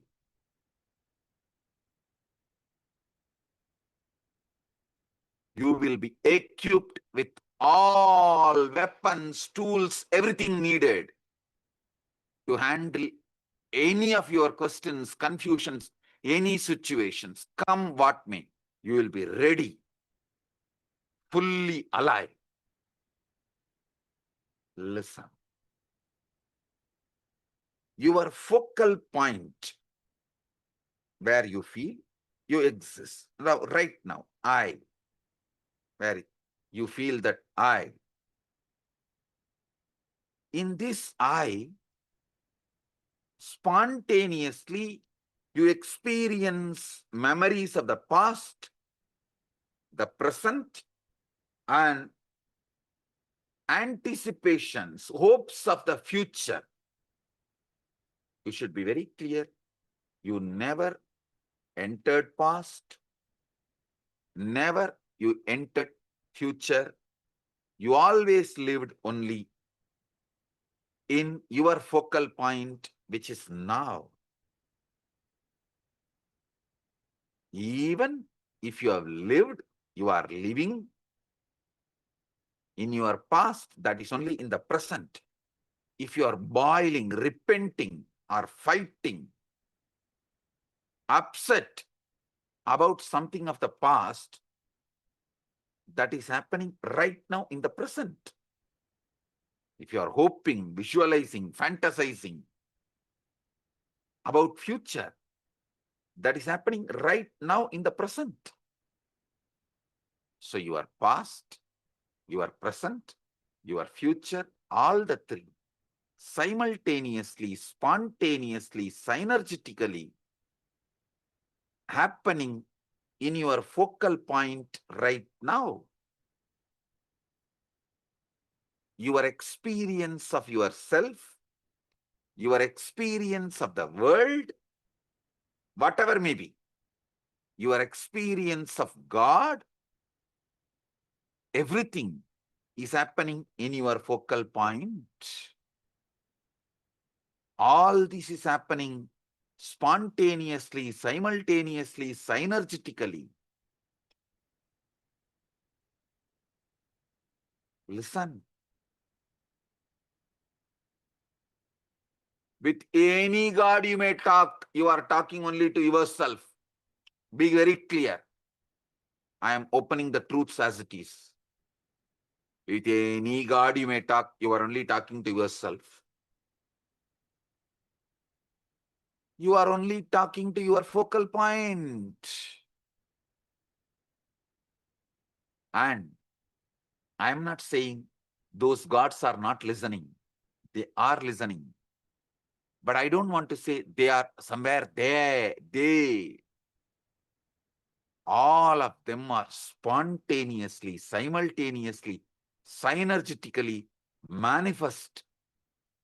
You will be equipped with all weapons, tools, everything needed to handle any of your questions, confusions, any situations, come what may. You will be ready, fully alive. Listen. Your focal point where you feel you exist right now, I, where you feel that I. In this I, spontaneously you experience memories of the past, the present, and anticipations, hopes of the future. You should be very clear. You never entered past, never you entered future. You always lived only in your focal point, which is now. Even if you have lived, you are living in your past, that is only in the present. If you are boiling, repenting, or fighting, upset about something of the past, that is happening right now in the present. If you are hoping, visualizing, fantasizing about future, that is happening right now in the present. So your past, your present, your future, all the three, simultaneously, spontaneously, synergetically happening in your focal point right now. Your experience of yourself, your experience of the world, whatever may be, your experience of God, everything is happening in your focal point. All this is happening spontaneously, simultaneously, synergetically. Listen. With any God you may talk, you are talking only to yourself. Be very clear. I am opening the truths as it is. With any God you may talk, you are only talking to yourself. You are only talking to your focal point. And I am not saying those gods are not listening. They are listening. But I don't want to say they are somewhere there. All of them are spontaneously, simultaneously, synergetically manifest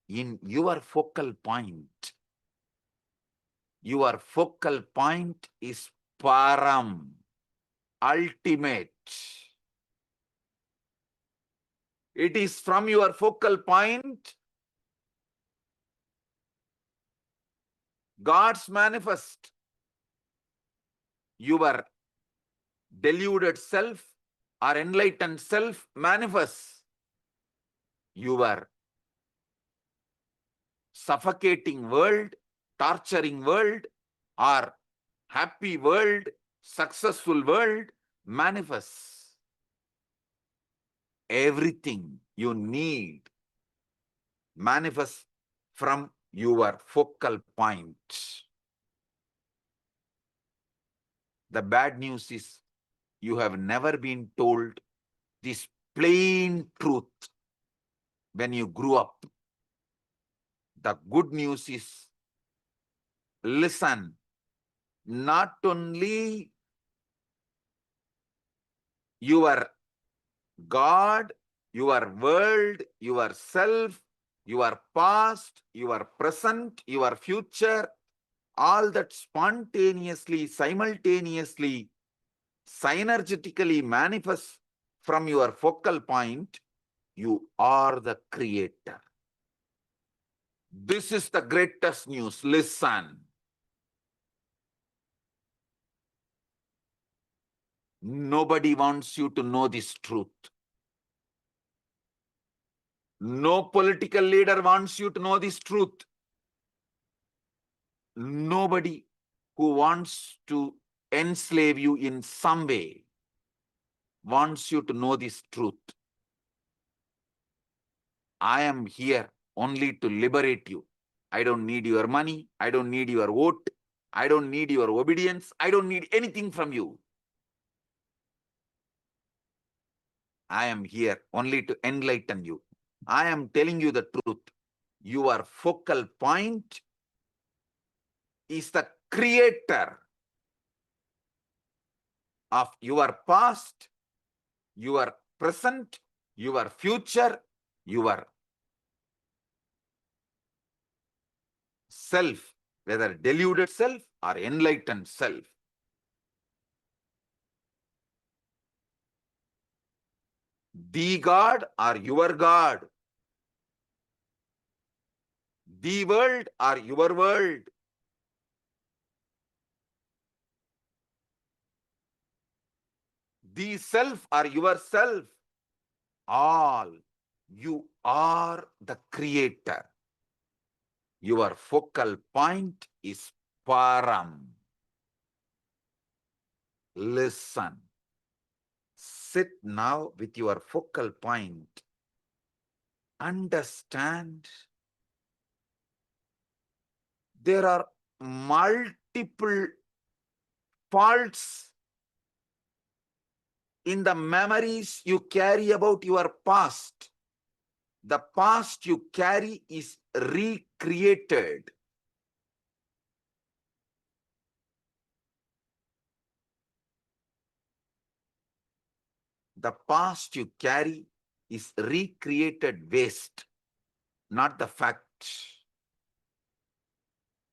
in your focal point. Your focal point is Param, ultimate. It is from your focal point Gods manifest. Your deluded self or enlightened self manifests. Your suffocating world, torturing world, or happy world, successful world manifests. Everything you need manifests from your focal point. The bad news is you have never been told this plain truth when you grew up. The good news is, listen, not only your God, your world, yourself, your past, your present, your future, all that spontaneously, simultaneously, synergetically manifests from your focal point. You are the creator. This is the greatest news. Listen. Nobody wants you to know this truth. No political leader wants you to know this truth. Nobody who wants to enslave you in some way wants you to know this truth. I am here only to liberate you. I don't need your money. I don't need your vote. I don't need your obedience. I don't need anything from you. I am here only to enlighten you. I am telling you the truth. Your focal point is the creator of your past, your present, your future, your self, whether deluded self or enlightened self. The God or your God. The world or your world. The self or yourself. All. You are the creator. Your focal point is Param. Listen. Sit now with your focal point. Understand. There are multiple faults in the memories you carry about your past. The past you carry is recreated. The past you carry is recreated waste, not the fact.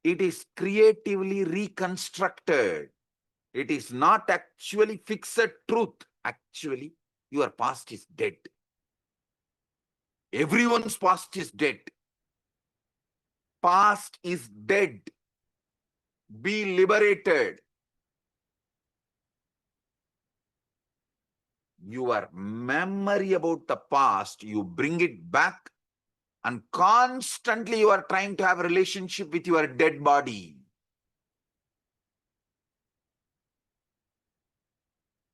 It is creatively reconstructed. It is not actually fixed truth. Actually, your past is dead. Everyone's past is dead. Past is dead. Be liberated. Your memory about the past, you bring it back, and constantly you are trying to have a relationship with your dead body.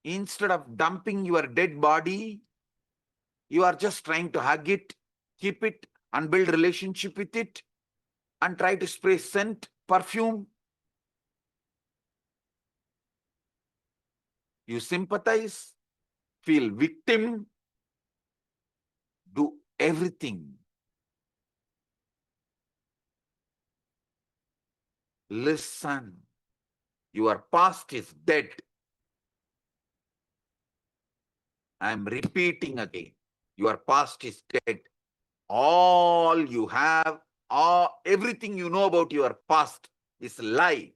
Instead of dumping your dead body, you are just trying to hug it, keep it, and build relationship with it, and try to spray scent, perfume. You sympathize, feel victim, do everything. Listen, your past is dead. I am repeating again, your past is dead. All you have, everything you know about your past is lie.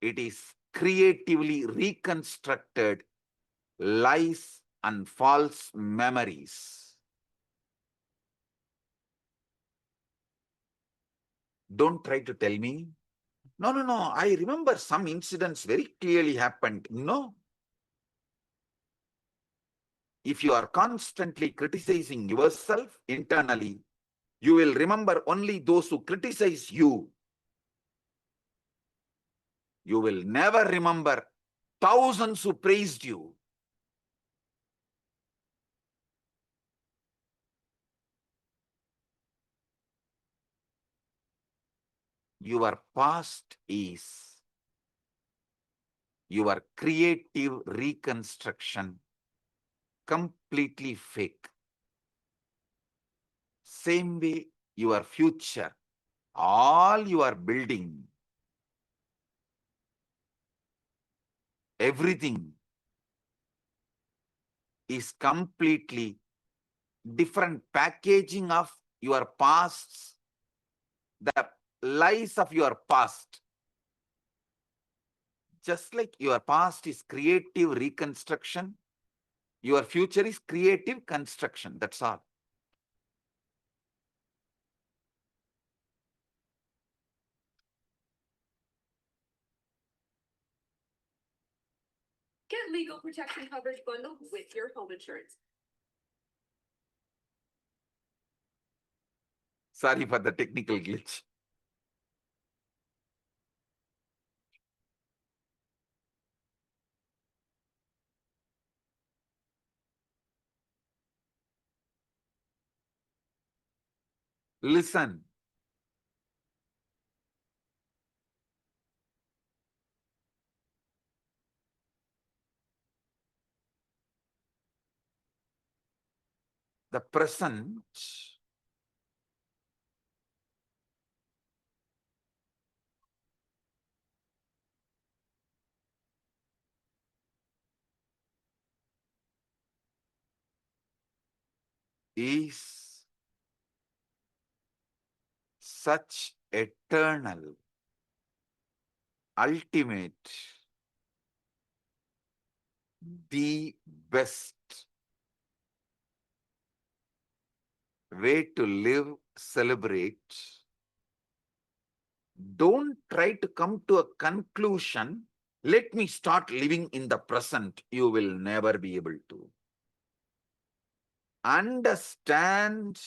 It is creatively reconstructed lies and false memories. Don't try to tell me, no, no, no, I remember some incidents very clearly happened. No. If you are constantly criticizing yourself internally, you will remember only those who criticize you. You will never remember thousands who praised you. Your past is your creative reconstruction, completely fake. Same way, your future, all you are building, everything is completely different packaging of your past, the lies of your past. Just like your past is creative reconstruction, your future is creative construction. That's all. Get legal protection coverage bundle with your home insurance. Sorry for the technical glitch. Listen. The present is such eternal, ultimate, the best way to live, celebrate. Don't try to come to a conclusion. Let me start living in the present. You will never be able to. Understand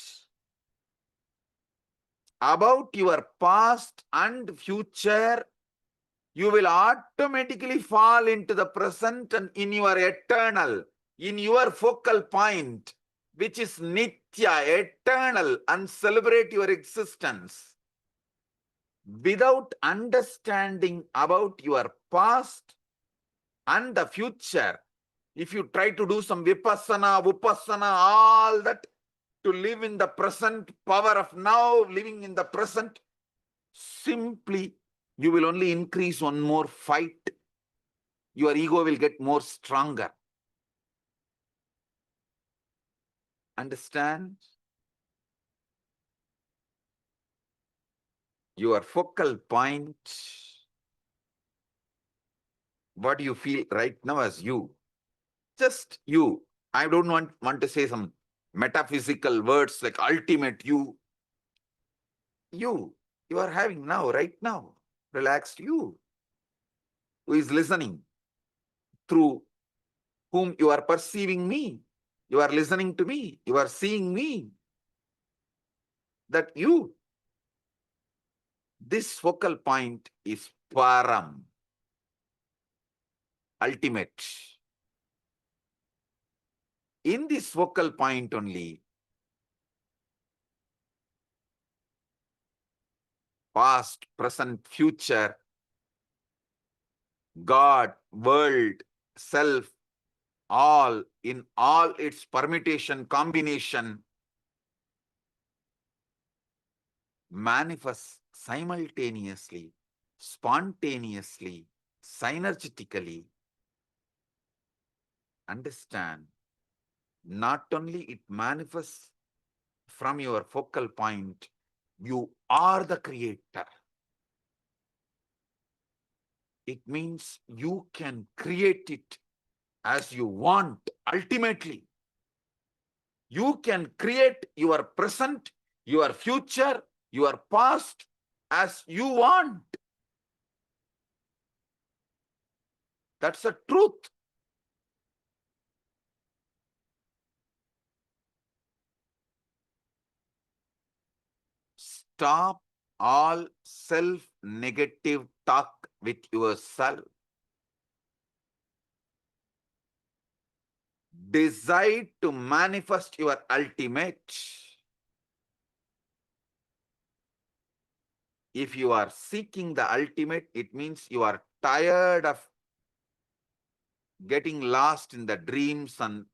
about your past and future. You will automatically fall into the present and in your eternal, in your focal point, which is Nitya, eternal, and celebrate your existence. Without understanding about your past and the future, if you try to do some vipassana, vipassana, all that, to live in the present, power of now, living in the present, simply you will only increase one more fight. Your ego will get more stronger. Understand? Your focal point, what do you feel right now as you? Just you. I don't want to say some metaphysical words like ultimate you. You are having now, right now. Relaxed you. Who is listening? Through whom you are perceiving me. You are listening to me. You are seeing me. That you. This focal point is Param. Ultimate. In this focal point only, past, present, future, God, world, self, all in all its permutation, combination, manifests simultaneously, spontaneously, synergetically. Understand, not only it manifests from your focal point, you are the creator. It means you can create it as you want. Ultimately, you can create your present, your future, your past, as you want. That's the truth. Stop all self-negative talk with yourself. Decide to manifest your ultimate. If you are seeking the ultimate, it means you are tired of getting lost in the dreams and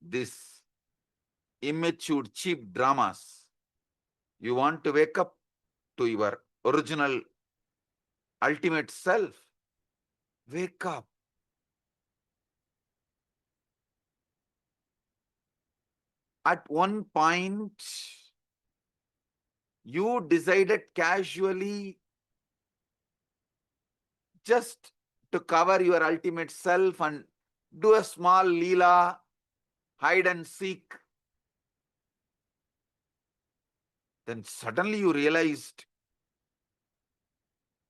this immature, cheap dramas. You want to wake up to your original, ultimate self. Wake up. At one point, you decided casually just to cover your ultimate self and do a small leela, hide and seek. Then suddenly you realized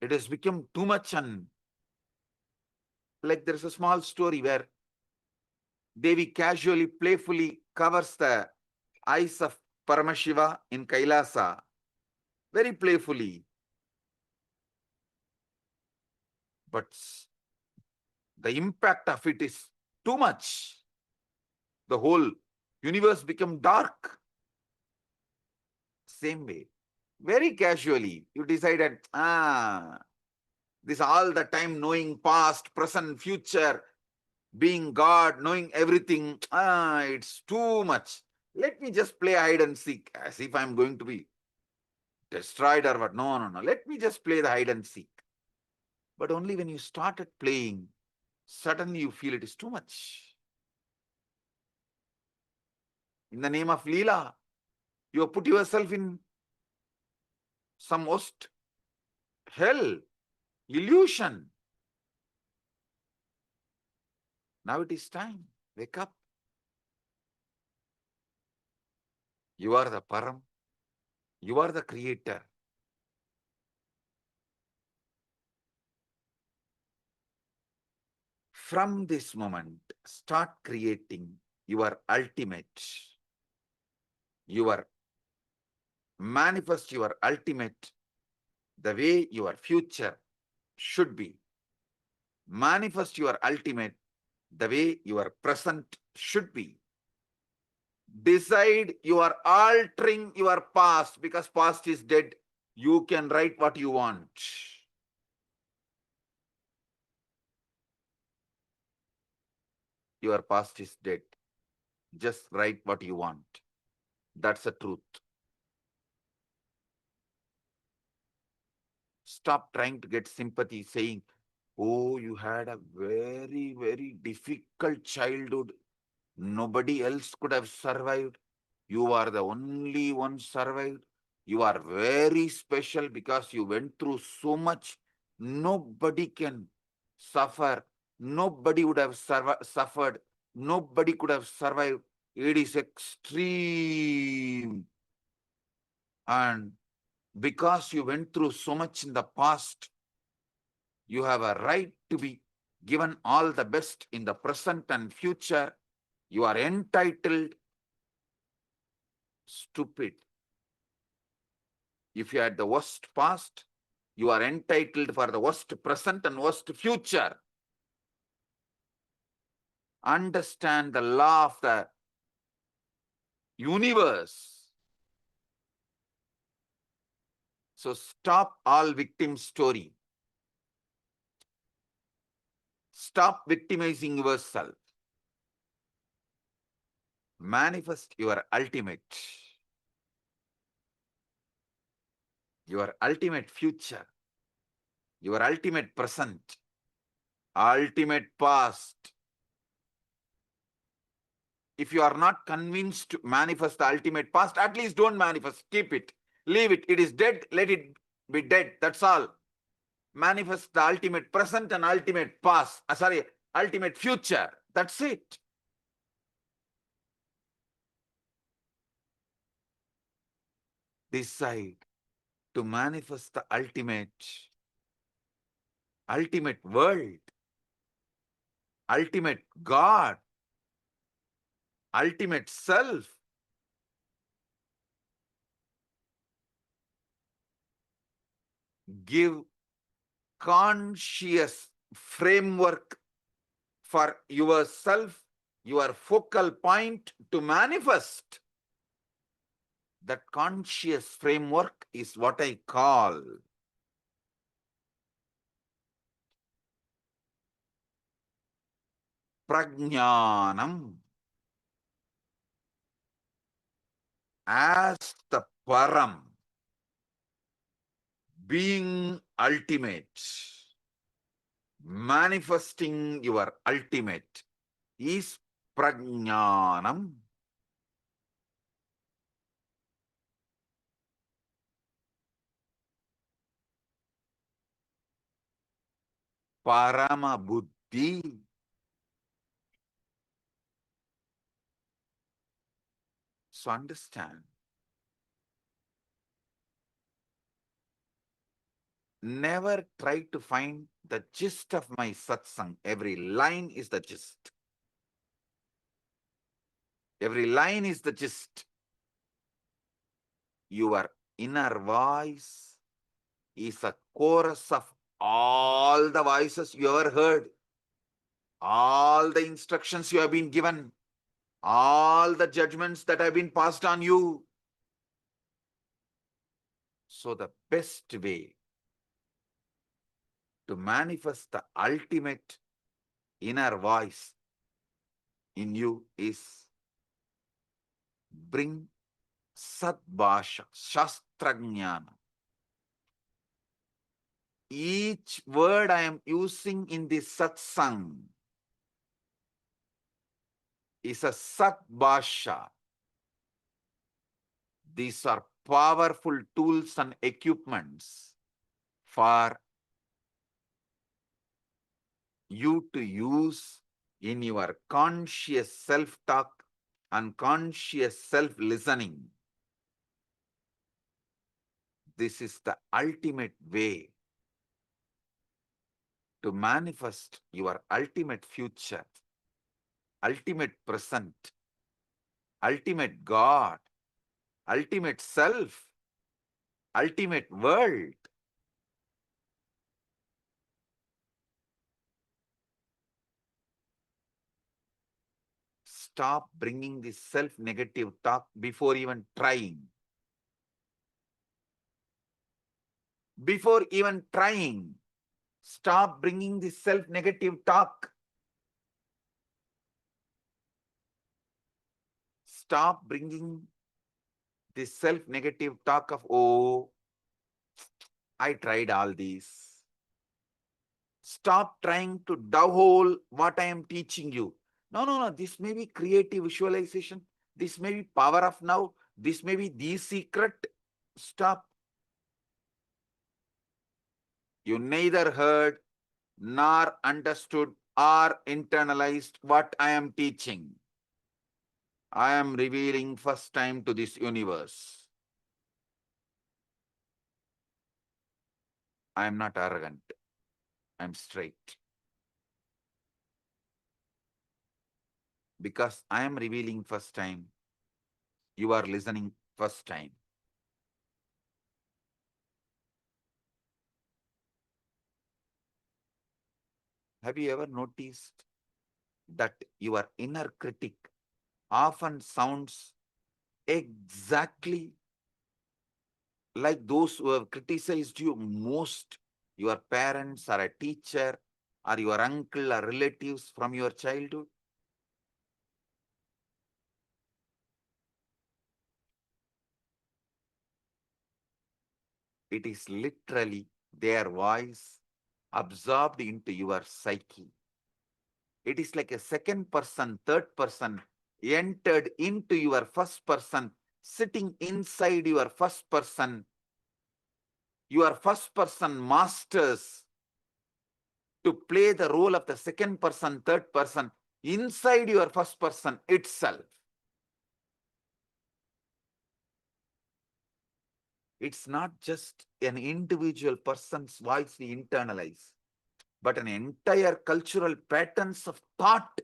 it has become too much, and like there is a small story where Devi casually, playfully covers the eyes of Paramashiva in KAILASA, very playfully. But the impact of it is too much. The whole universe become dark. Same way, very casually, you decided, this all the time knowing past, present, future, being God, knowing everything, it's too much. Let me just play hide and seek, as if I'm going to be destroyed or what. No, no, no. Let me just play the hide and seek. But only when you started playing, suddenly you feel it is too much. In the name of Leela, you have put yourself in some worst hell, illusion. Now it is time. Wake up. You are the Param. You are the creator. From this moment, start creating your ultimate. Manifest your ultimate the way your future should be. Manifest your ultimate the way your present should be. Decide you are altering your past, because past is dead. You can write what you want. Your past is dead. Just write what you want. That's the truth. Stop trying to get sympathy saying, oh, you had a very, very difficult childhood. Nobody else could have survived. You are the only one survived. You are very special because you went through so much. Nobody can suffer. Nobody would have suffered. Nobody could have survived. It is extreme. And because you went through so much in the past, you have a right to be given all the best in the present and future. You are entitled. Stupid. If you had the worst past, you are entitled for the worst present and worst future. Understand the law of the universe. So stop all victim story. Stop victimizing yourself. Manifest your ultimate future, your ultimate present, ultimate past. If you are not convinced to manifest the ultimate past, at least don't manifest. Keep it. Leave it. It is dead. Let it be dead. That's all. Manifest the ultimate present and ultimate past. Ultimate future. That's it. Decide to manifest the ultimate world, ultimate God, ultimate self. Give conscious framework for yourself, your focal point to manifest. That conscious framework is what I call prajnanam, as the param, being ultimate, manifesting your ultimate is prajnanam. Parama buddhi. So understand, never try to find the gist of my satsang. Every line is the gist. Every line is the gist. Your inner voice is a chorus of all the voices you ever heard, all the instructions you have been given, all the judgments that have been passed on you. So the best way to manifest the ultimate inner voice in you is bring Sadbhasha, Shastrajnana. Each word I am using in this satsang is a Sadbhasha. These are powerful tools and equipments for you to use in your conscious self-talk and conscious self-listening. This is the ultimate way to manifest your ultimate future, ultimate present, ultimate God, ultimate self, ultimate world. Stop bringing this self-negative talk before even trying. Before even trying, stop bringing this self-negative talk. Stop bringing this self-negative talk of, oh, I tried all these. Stop trying to dovehole what I am teaching you. No. This may be creative visualization. This may be power of now. This may be the secret. Stop. You neither heard nor understood or internalized what I am teaching. I am revealing first time to this universe. I am not arrogant. I am straight. Because I am revealing first time, you are listening first time. Have you ever noticed that your inner critic often sounds exactly like those who have criticized you most, your parents or a teacher or your uncle or relatives from your childhood? It is literally their voice absorbed into your psyche. It is like a second person, third person entered into your first person, sitting inside your first person. Your first person masters to play the role of the second person, third person inside your first person itself. It's not just an individual person's voice we internalize, but an entire cultural patterns of thought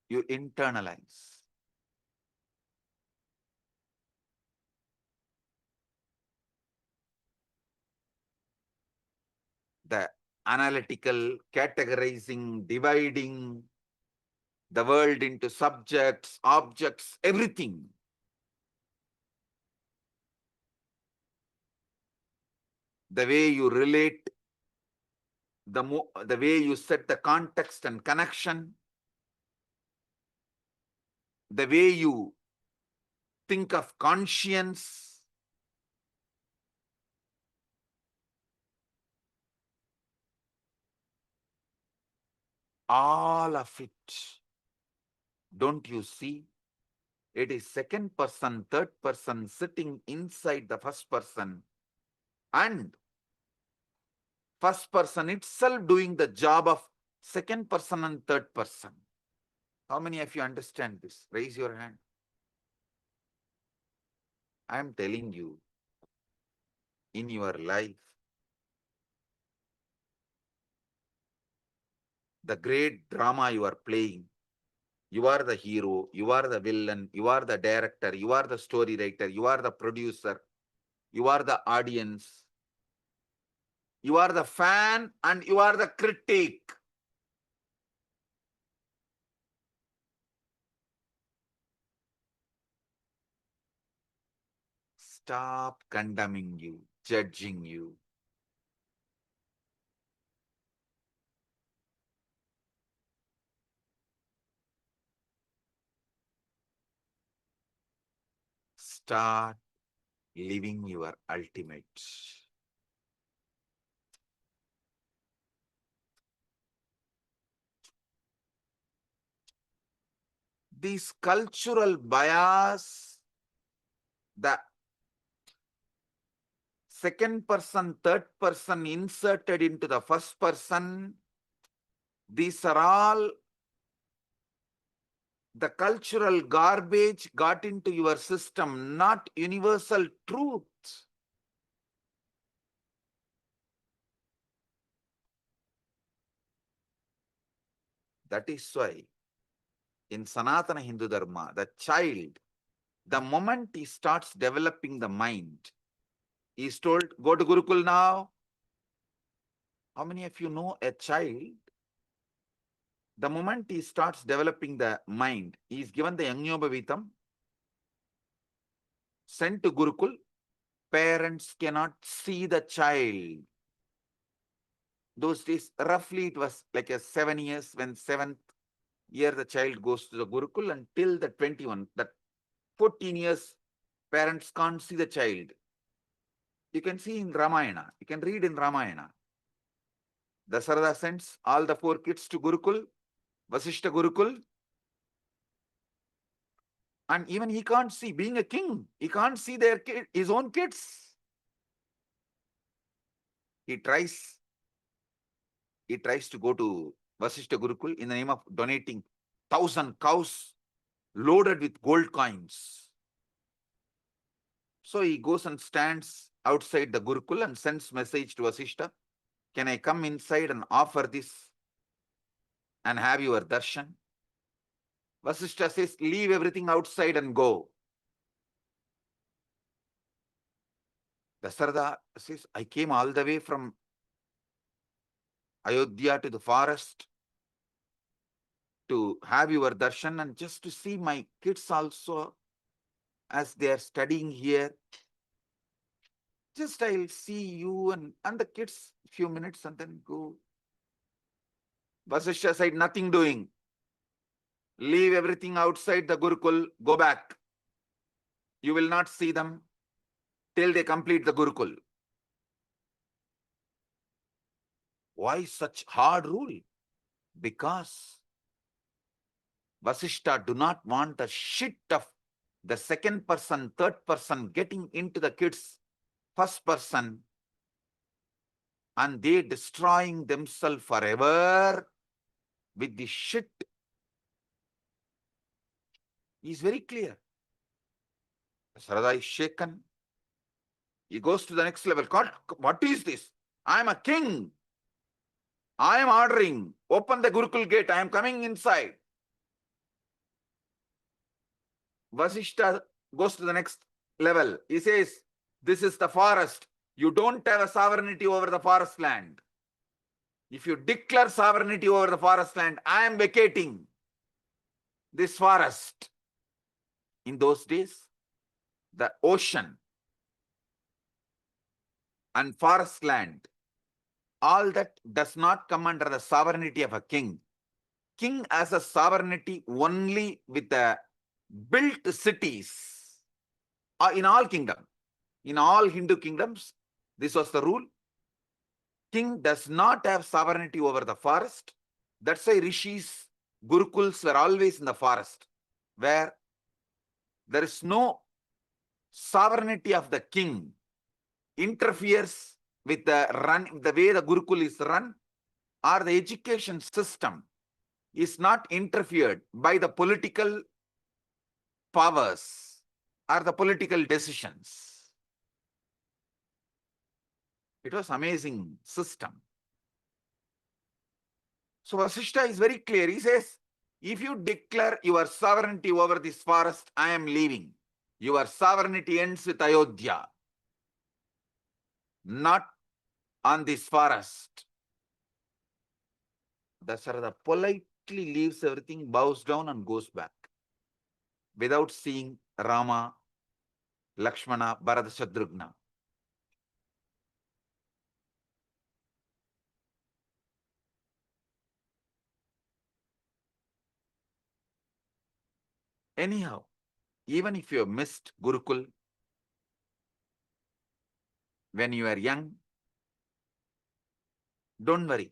you internalize. The analytical, categorizing, dividing the world into subjects, objects, everything. The way you relate, the way you set the context and connection, the way you think of conscience, all of it. Don't you see? It is second person, third person sitting inside the first person, and first person itself doing the job of second person and third person. How many of you understand this? Raise your hand. I am telling you, in your life, the great drama you are playing, you are the hero, you are the villain, you are the director, you are the story writer, you are the producer, you are the audience, you are the fan, and you are the critic. Stop condemning you, judging you. Start living your ultimate. This cultural bias, the second person, third person inserted into the first person, these are all the cultural garbage got into your system, not universal truth. That is why in Sanatana Hindu Dharma, the child, the moment he starts developing the mind, he is told, go to Gurukul now. How many of you know a child, the moment he starts developing the mind, he is given the Yajñobhavitam, sent to Gurukul, parents cannot see the child. Those days, roughly it was like a 7 years, when 7th year the child goes to the Gurukul, until the 21, that 14 years, parents can't see the child. You can see in Ramayana, you can read in Ramayana. Dasarada sends all the 4 kids to Gurukul, Vasishta Gurukul, and even he can't see, being a king, he can't see his own kids. He tries to go to Vasishta Gurukul in the name of donating 1,000 cows loaded with gold coins. So he goes and stands outside the Gurukul and sends message to Vasishta, can I come inside and offer this and have your darshan? Vasishta says, leave everything outside and go. Dasarada says, I came all the way from Ayodhya to the forest to have your darshan and just to see my kids also as they are studying here. Just I'll see you and the kids few minutes and then go. Vasishta said, nothing doing. Leave everything outside the Gurukul, go back. You will not see them till they complete the Gurukul. Why such hard rule? Because Vasishta do not want the shit of the second person, third person getting into the kids' first person, and they destroying themselves forever with the shit. Is very clear. Dasharatha is shaken. He goes to the next level. God, what is this? I am a king. I am ordering. Open the Gurukul gate. I am coming inside. Vasishta goes to the next level. He says, this is the forest. You don't have a sovereignty over the forest land. If you declare sovereignty over the forest land, I am vacating this forest. In those days, the ocean and forest land, all that does not come under the sovereignty of a king. King has a sovereignty only with the built cities in all kingdoms. In all Hindu kingdoms, this was the rule. King does not have sovereignty over the forest. That's why rishis, gurukuls were always in the forest, where there is no sovereignty of the king interferes with the way the gurukul is run, or the education system is not interfered by the political powers or the political decisions. It was amazing system. So Vasishta is very clear. He says, if you declare your sovereignty over this forest, I am leaving. Your sovereignty ends with Ayodhya, not on this forest. Dasharatha politely leaves everything, bows down and goes back without seeing Rama, Lakshmana, Bharata, Shatrugna. Anyhow, even if you have missed Gurukul when you are young, don't worry.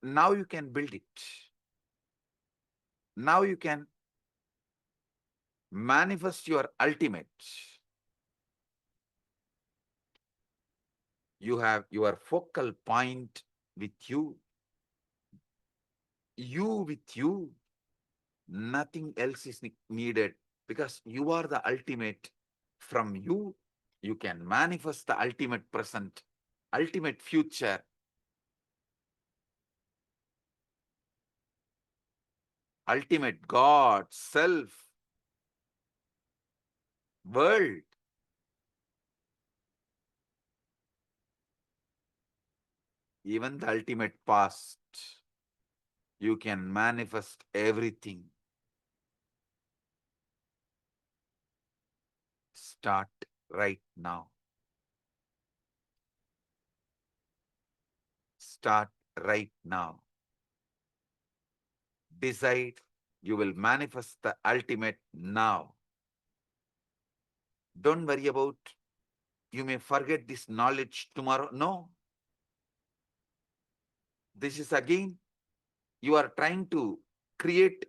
Now you can build it. Now you can manifest your ultimate. You have your focal point with you. You with you. Nothing else is needed, because you are the ultimate. From you, you can manifest the ultimate present, ultimate future. Ultimate God, self, world. Even the ultimate past, you can manifest everything. Start right now. Start right now. Decide you will manifest the ultimate now. Don't worry about, you may forget this knowledge tomorrow. No. This is again, you are trying to create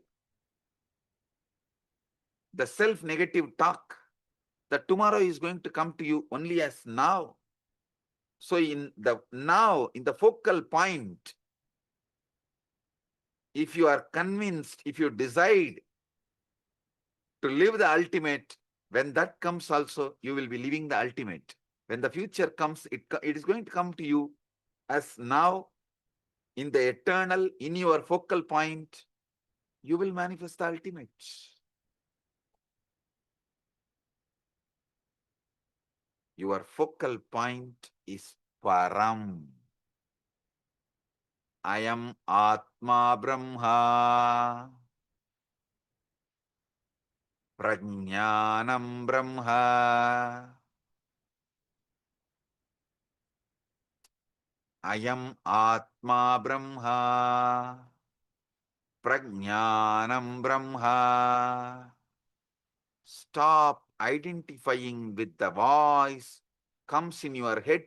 the self-negative talk that tomorrow is going to come to you only as now. So in the now, in the focal point, if you are convinced, if you decide to live the ultimate, when that comes also, you will be living the ultimate. When the future comes, it is going to come to you as now, in the eternal, in your focal point, you will manifest the ultimate. Your focal point is Param. I am Atma Brahma. Prajnanam Brahma. I am Atma Brahma. Prajnanam Brahma. Stop identifying with the voice comes in your head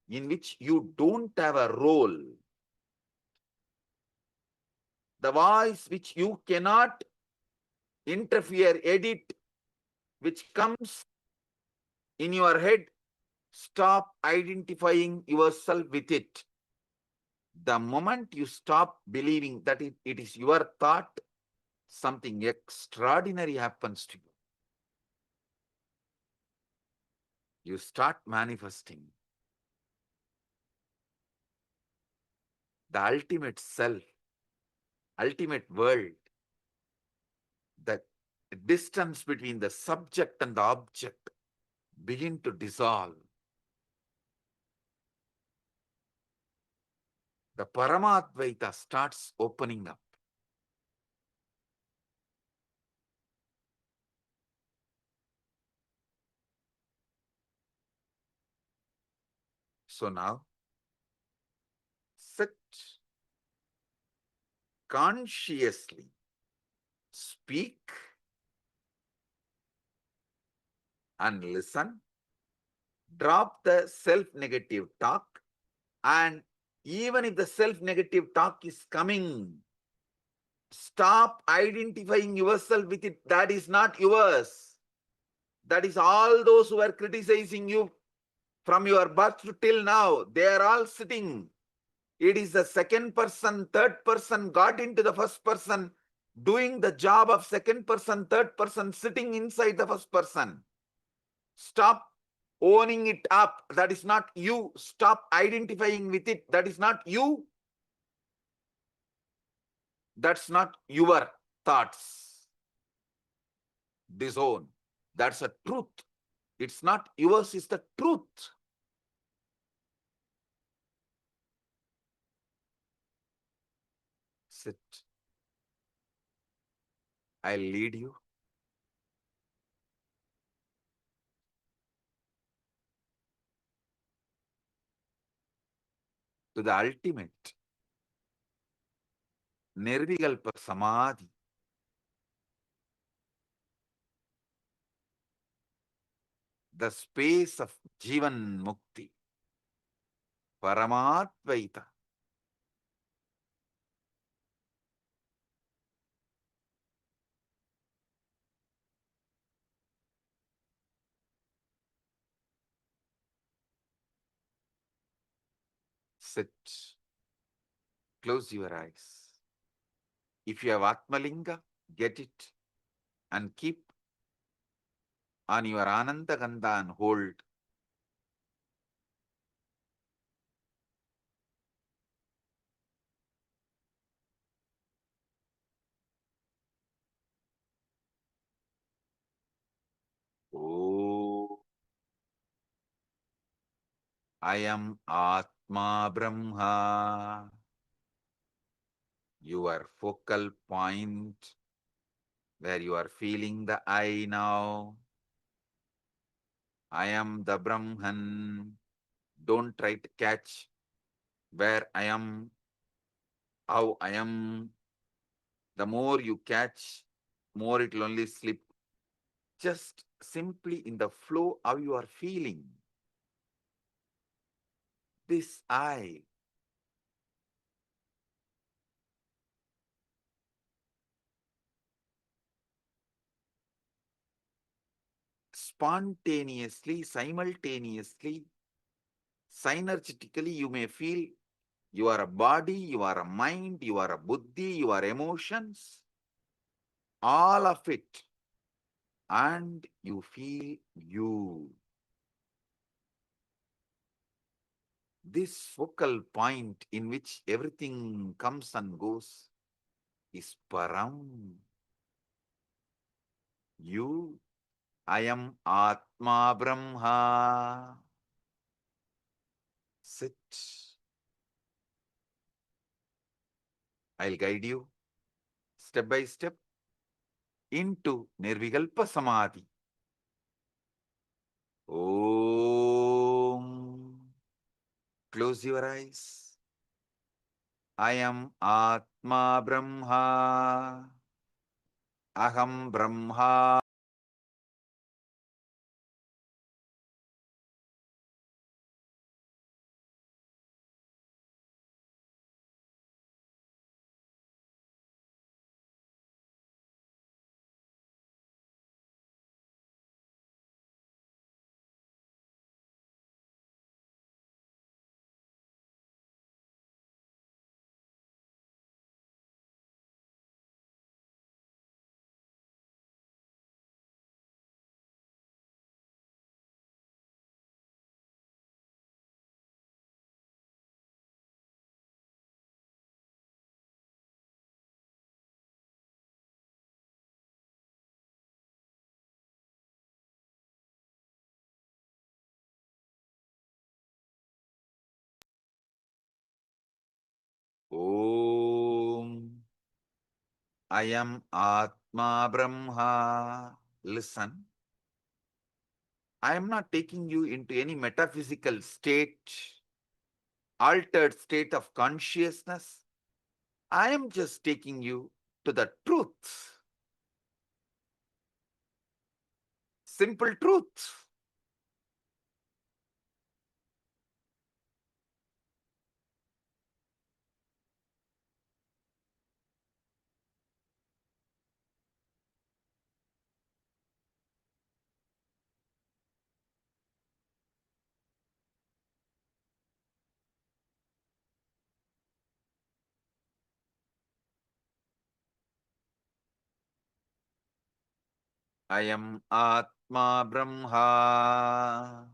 in which you don't have a role. The voice which you cannot interfere, edit, which comes in your head, stop identifying yourself with it. The moment you stop believing that it is your thought, something extraordinary happens to you. you start manifesting the ultimate self, ultimate world. The distance between the subject and the object begin to dissolve. The Paramadvaita starts opening up. So now, sit consciously, speak and listen, drop the self-negative talk, and even if the self-negative talk is coming, stop identifying yourself with it. That is not yours. That is all those who are criticizing you from your birth till now. They are all sitting. It is the second person, third person got into the first person, doing the job of second person, third person, sitting inside the first person. Stop owning it up. That is not you. Stop identifying with it. That is not you. That's not your thoughts. Disown. That's a truth. It's not yours, it's the truth. Sit. I'll lead you. To the ultimate Nirvikalpa Samadhi. The space of Jivan Mukti. Paramatvaita. Sit. Close your eyes. If you have Atmalinga, get it and keep on your Ananda Gandha and hold. Oh, I am Atma Brahma, your focal point where you are feeling the I now. I am the Brahman. Don't try to catch where I am, how I am. The more you catch, more it will only slip. Just simply in the flow how you are feeling. This I. Spontaneously, simultaneously, synergetically, you may feel you are a body, you are a mind, you are a buddhi, you are emotions, all of it. And you feel you. This focal point in which everything comes and goes is Param. You, I am Atma Brahma. Sit. I'll guide you step by step into Nirvikalpa Samadhi. Om. Close your eyes. I am Atma Brahma. Aham Brahma. I am Atma Brahma. Listen, I am not taking you into any metaphysical state, altered state of consciousness. I am just taking you to the truth, simple truth. I am Atma Brahma.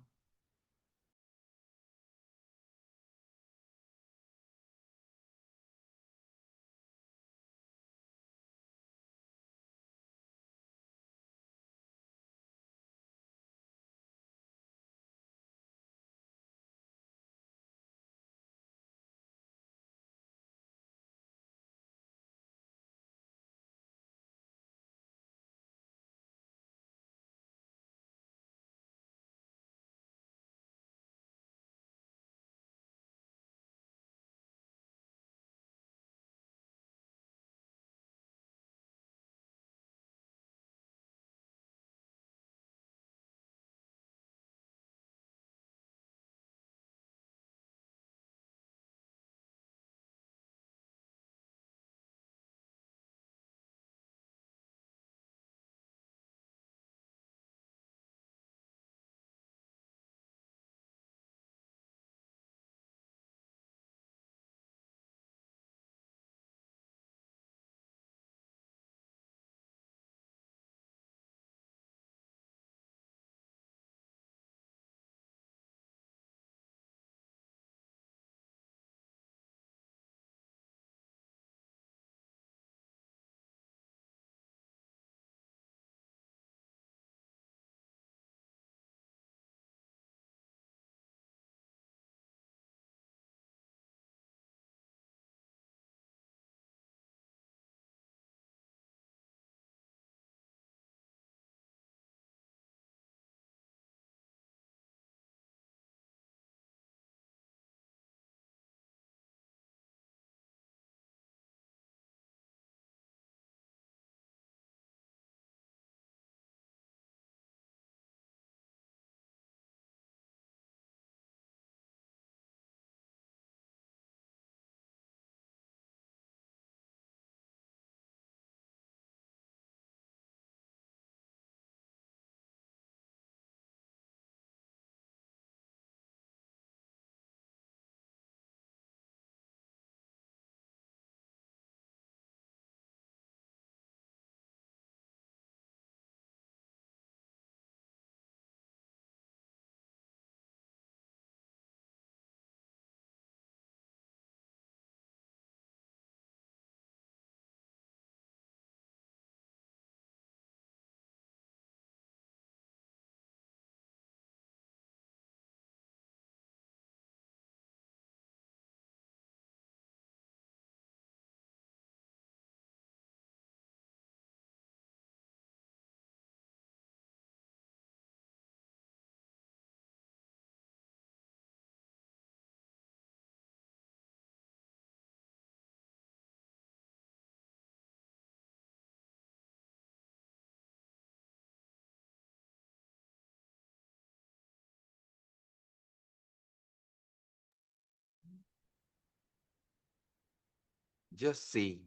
Just see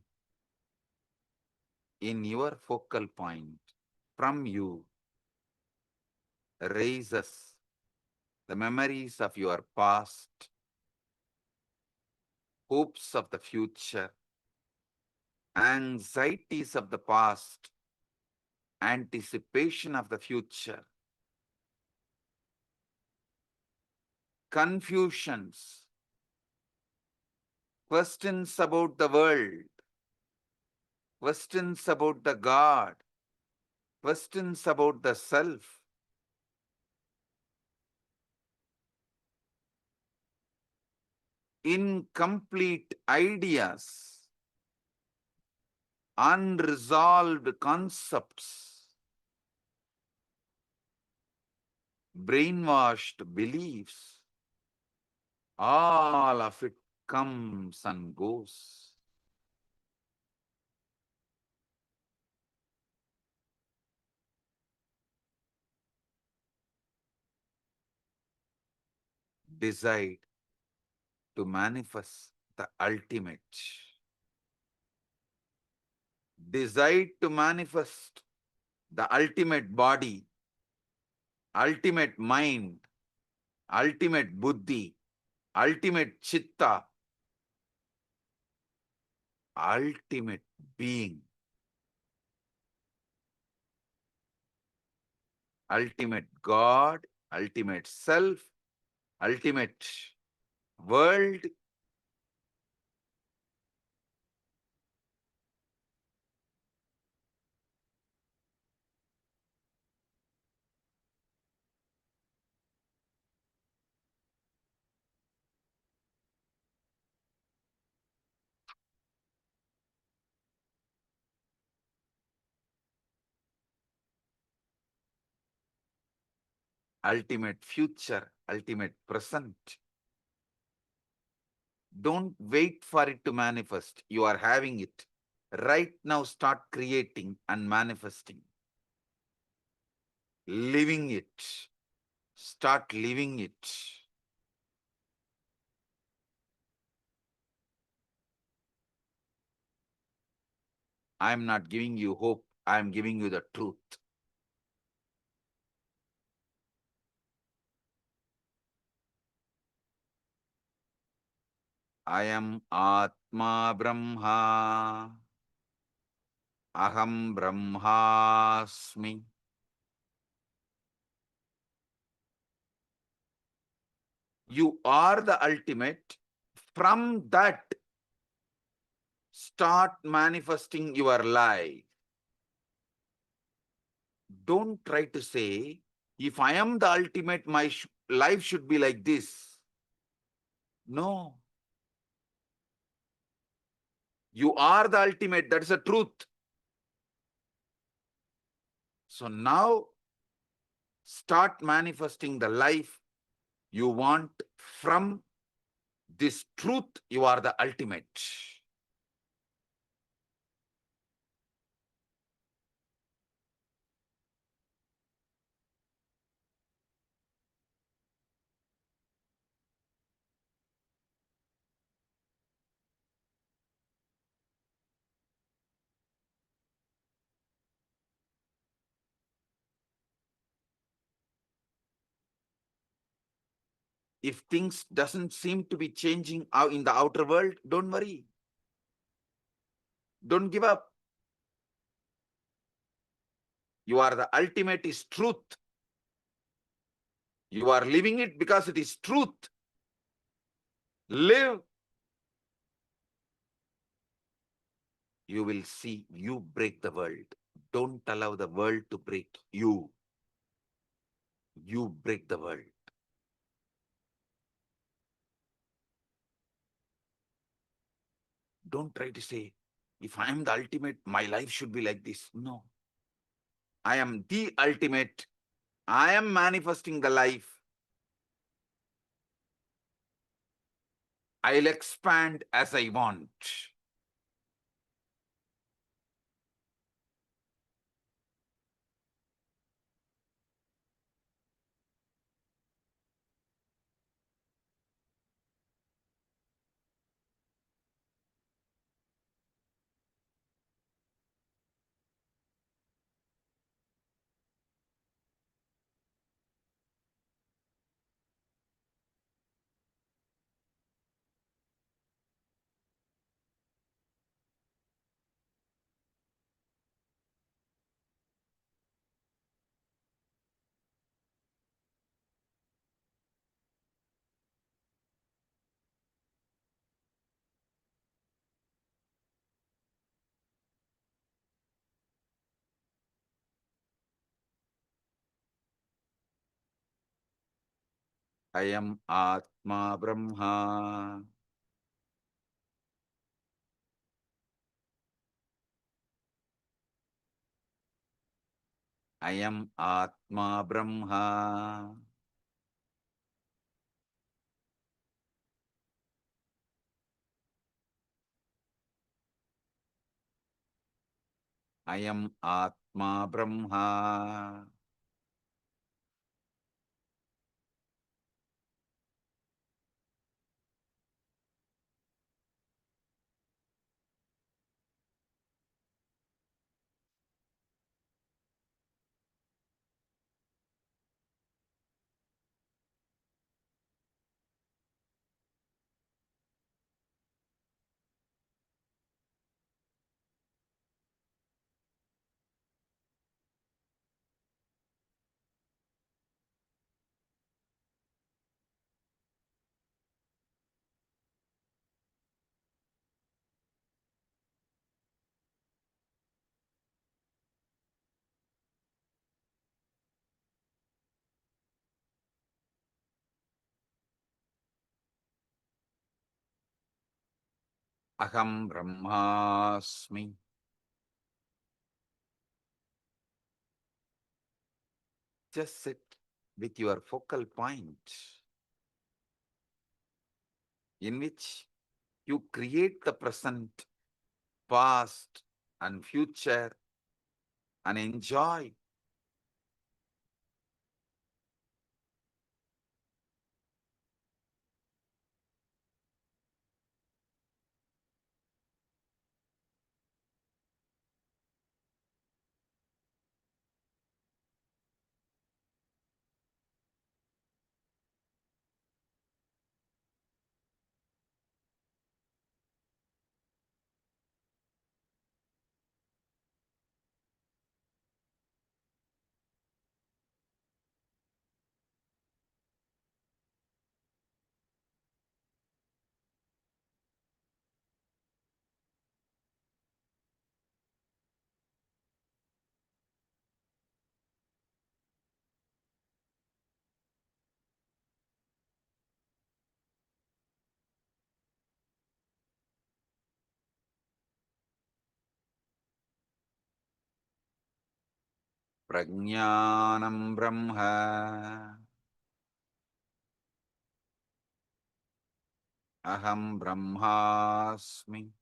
in your focal point, from you raises the memories of your past, hopes of the future, anxieties of the past, anticipation of the future, confusions, questions about the world, questions about the God, questions about the self, incomplete ideas unresolved concepts, brainwashed beliefs, all of it comes and goes. Decide to manifest the ultimate. Decide to manifest the ultimate body, ultimate mind, ultimate buddhi, ultimate chitta, ultimate being, ultimate God, ultimate self, ultimate world. Ultimate future, ultimate present. Don't wait for it to manifest. You are having it. Right now, start creating and manifesting. Living it. Start living it. I am not giving you hope. I am giving you the truth. I am Atma Brahma. Aham Brahmasmi. You are the ultimate. From that, start manifesting your life. Don't try to say, if I am the ultimate, my life should be like this. No. You are the ultimate. That's the truth. So now, start manifesting the life you want from this truth. You are the ultimate. If things doesn't seem to be changing out in the outer world, don't worry. Don't give up. You are the ultimate is truth. You are living it because it is truth. Live. You will see you break the world. Don't allow the world to break you. You break the world. Don't try to say, if I am the ultimate, my life should be like this. No. I am the ultimate. I am manifesting the life. I'll expand as I want. I am Atma Brahma. I am Atma Brahma. I am Atma Brahma. Aham Brahmasmi. Just sit with your focal point in which you create the present, past, and future and enjoy. Prajnanam Brahma. Aham Brahmasmi.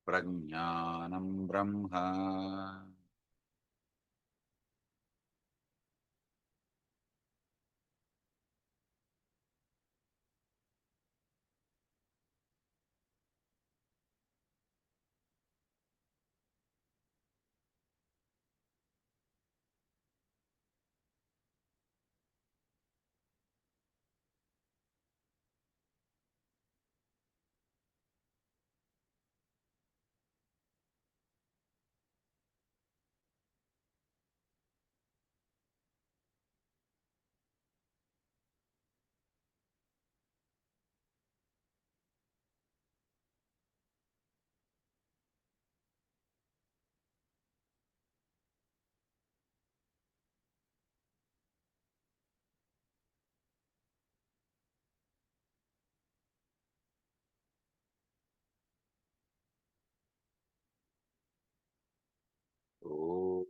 Prajnanam Brahma. Oh,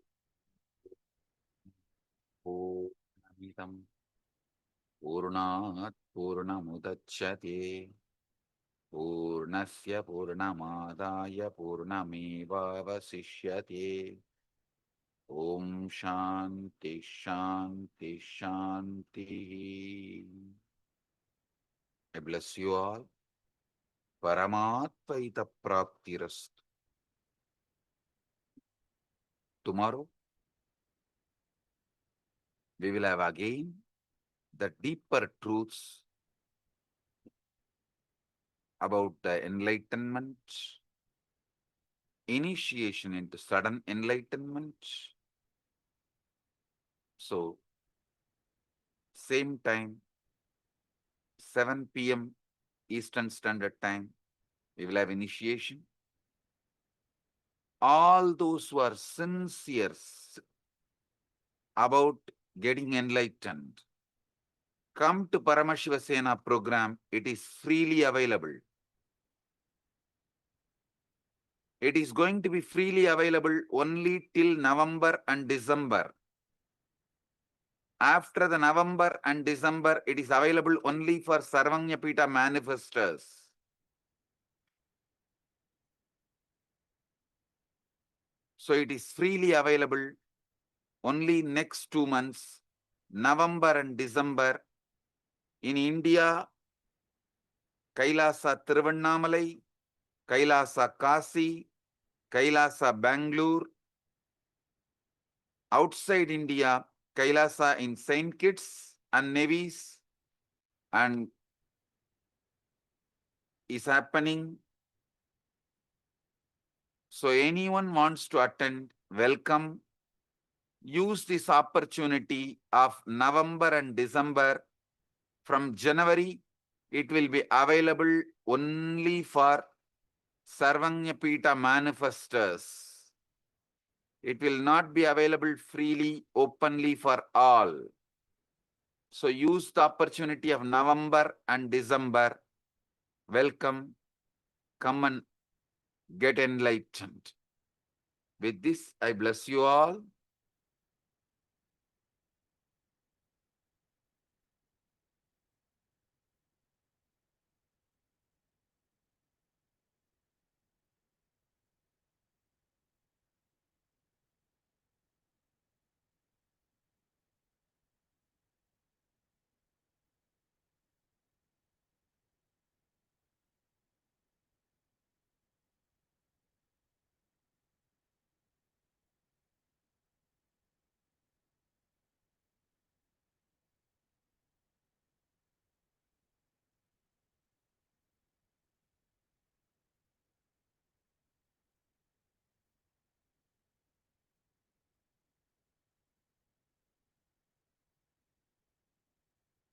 Purnamidam Purnat Purnamudachyate Purnasya Purnamadaya Purnamevavasishyate. Om Shanti Shanti Shanti. I bless you all. Paramatvaita Praptirast. Tomorrow we will have again the deeper truths about the enlightenment, initiation into sudden enlightenment. So, same time, 7 p.m. Eastern Standard Time, we will have initiation. All those who are sincere about getting enlightened, come to Paramashiva Sena program. It is freely available. It is going to be freely available only till November and December. After the November and December, it is available only for Sarvanyapita manifestors. So it is freely available only next 2 months, November and December. In India, KAILASA Tiruvannamalai, KAILASA Kasi, KAILASA Bangalore. Outside India, KAILASA in St. Kitts and Nevis and is happening. So anyone wants to attend, welcome. Use this opportunity of November and December. From January, it will be available only for Sarvanyapita manifestors. It will not be available freely, openly for all. So use the opportunity of November and December. Welcome. Come and get enlightened. With this, I bless you all.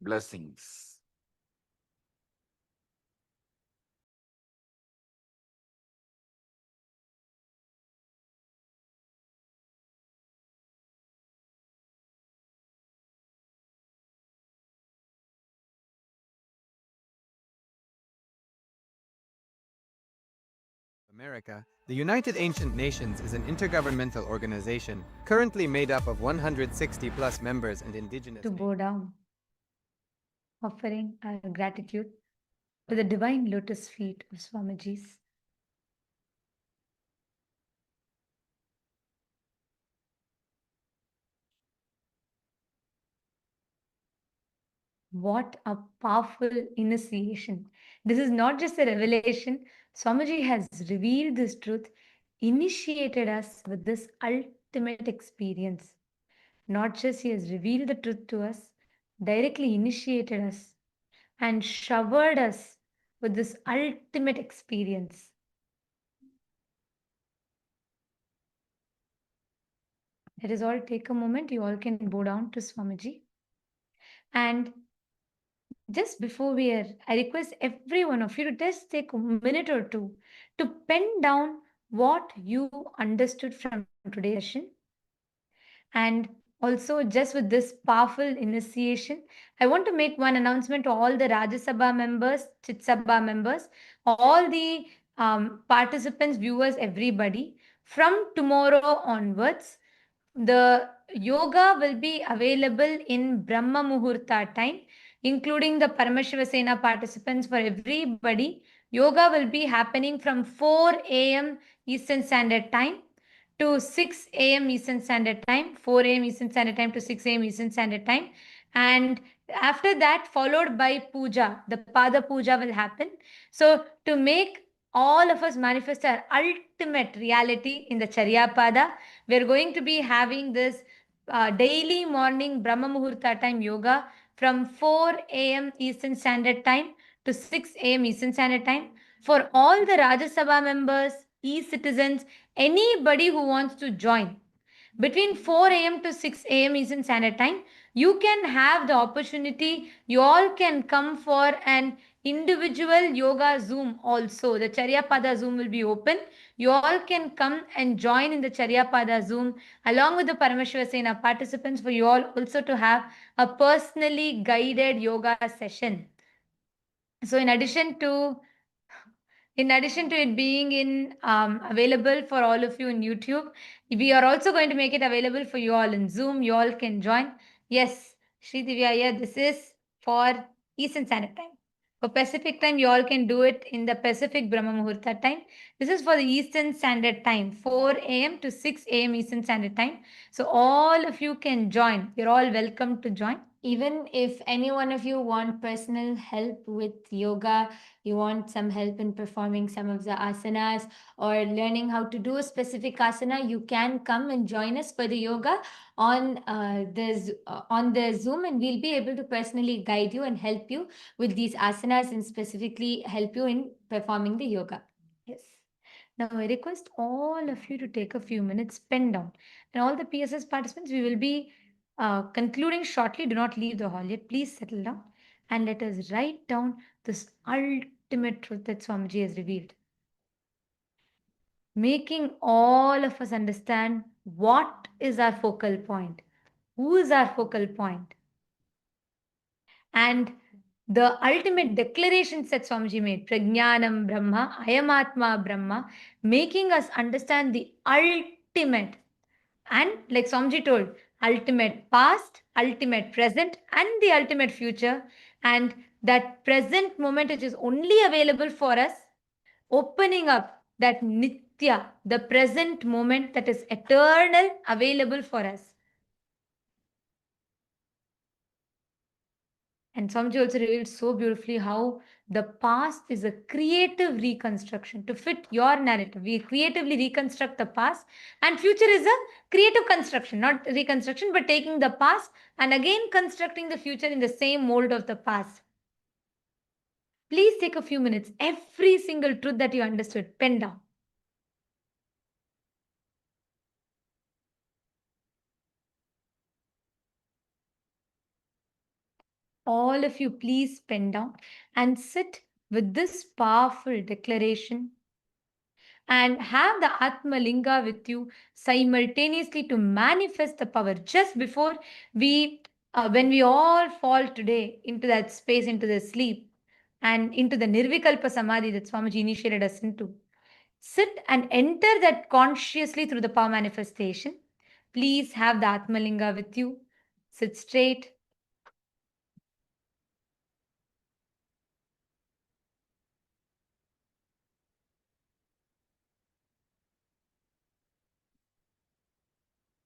Blessings. America, the United Ancient Nations is an intergovernmental organization currently made up of 160 plus members and indigenous To bow down, offering our gratitude to the divine lotus feet of Swamiji's What a powerful initiation. This is not just a revelation. Swamiji has revealed this truth, initiated us with this ultimate experience. Not just he has revealed the truth to us, directly initiated us and showered us with this ultimate experience. Let us all take a moment. You all can bow down to Swamiji. And just before we are, I request every one of you to just take a minute or two to pen down what you understood from today's session. And also, just with this powerful initiation, I want to make one announcement to all the Rajya Sabha members, Chit Sabha members, all the participants, viewers, everybody. From tomorrow onwards, the yoga will be available in Brahma Muhurta time, including the Paramashiva Sena participants. For everybody, yoga will be happening from 4 a.m. Eastern Standard Time to 6 a.m. Eastern Standard Time, 4 a.m. Eastern Standard Time to 6 a.m. Eastern Standard Time. And after that, followed by puja, the Pada puja will happen. So to make all of us manifest our ultimate reality in the Charya Pada, we're going to be having this daily morning Brahma Muhurta time yoga from 4 a.m. Eastern Standard Time to 6 a.m. Eastern Standard Time. For all the Rajya Sabha members, e-citizens, anybody who wants to join, between 4 a.m. to 6 a.m. Eastern Standard Time, you can have the opportunity. You all can come for an individual yoga Zoom also. The Charya Pada Zoom will be open. You all can come and join in the Charya Pada Zoom along with the Paramashiva Sena participants for you all also to have a personally guided yoga session. So in addition to it being available for all of you in YouTube, we are also going to make it available for you all in Zoom. You all can join. Yes, Shri Divya, this is for Eastern Standard Time. For Pacific time, you all can do it in the Pacific Brahma Muhurta time. This is for the Eastern Standard Time, 4 a.m. to 6 a.m. Eastern Standard Time. So all of you can join. You're all welcome to join. Even if any one of you want personal help with yoga, you want some help in performing some of the asanas or learning how to do a specific asana, you can come and join us for the yoga on the Zoom, and we'll be able to personally guide you and help you with these asanas and specifically help you in performing the yoga. Yes. Now I request all of you to take a few minutes, pen down, and all the PSS participants, we will be concluding shortly. Do not leave the hall yet. Please settle down and let us write down this ultimate truth that Swamiji has revealed, making all of us understand what is our focal point, who is our focal point, and the ultimate declarations that Swamiji made, Prajnanam Brahma, Ayamatma Brahma, making us understand the ultimate, and like Swamiji told, ultimate past, ultimate present, and the ultimate future, and that present moment which is only available for us, opening up that Nitya, the present moment that is eternal, available for us. And Swamiji also revealed so beautifully how the past is a creative reconstruction to fit your narrative. We creatively reconstruct the past, and future is a creative construction, not reconstruction, but taking the past and again constructing the future in the same mold of the past. Please take a few minutes. Every single truth that you understood, pen down. All of you, please pen down and sit with this powerful declaration and have the Atma Linga with you simultaneously to manifest the power. Just before we, when we all fall today into that space, into the sleep and into the Nirvikalpa Samadhi that Swamiji initiated us into, sit and enter that consciously through the power manifestation. Please have the Atma Linga with you. Sit straight.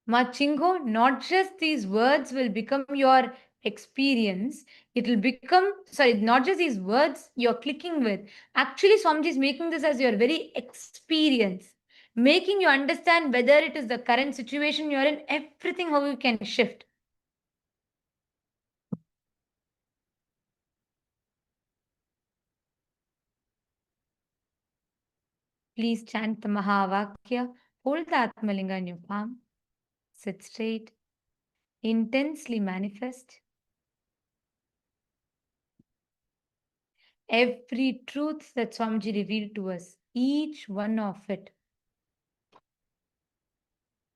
Machingo, not just these words will become your experience, it will become, sorry, not just these words you're clicking with. Actually, Swamiji is making this as your very experience, making you understand whether it is the current situation you're in, everything, how you can shift. Please chant the Mahavakya, hold the Atmalinga in your palm, sit straight, intensely manifest every truth that Swamiji revealed to us, each one of it,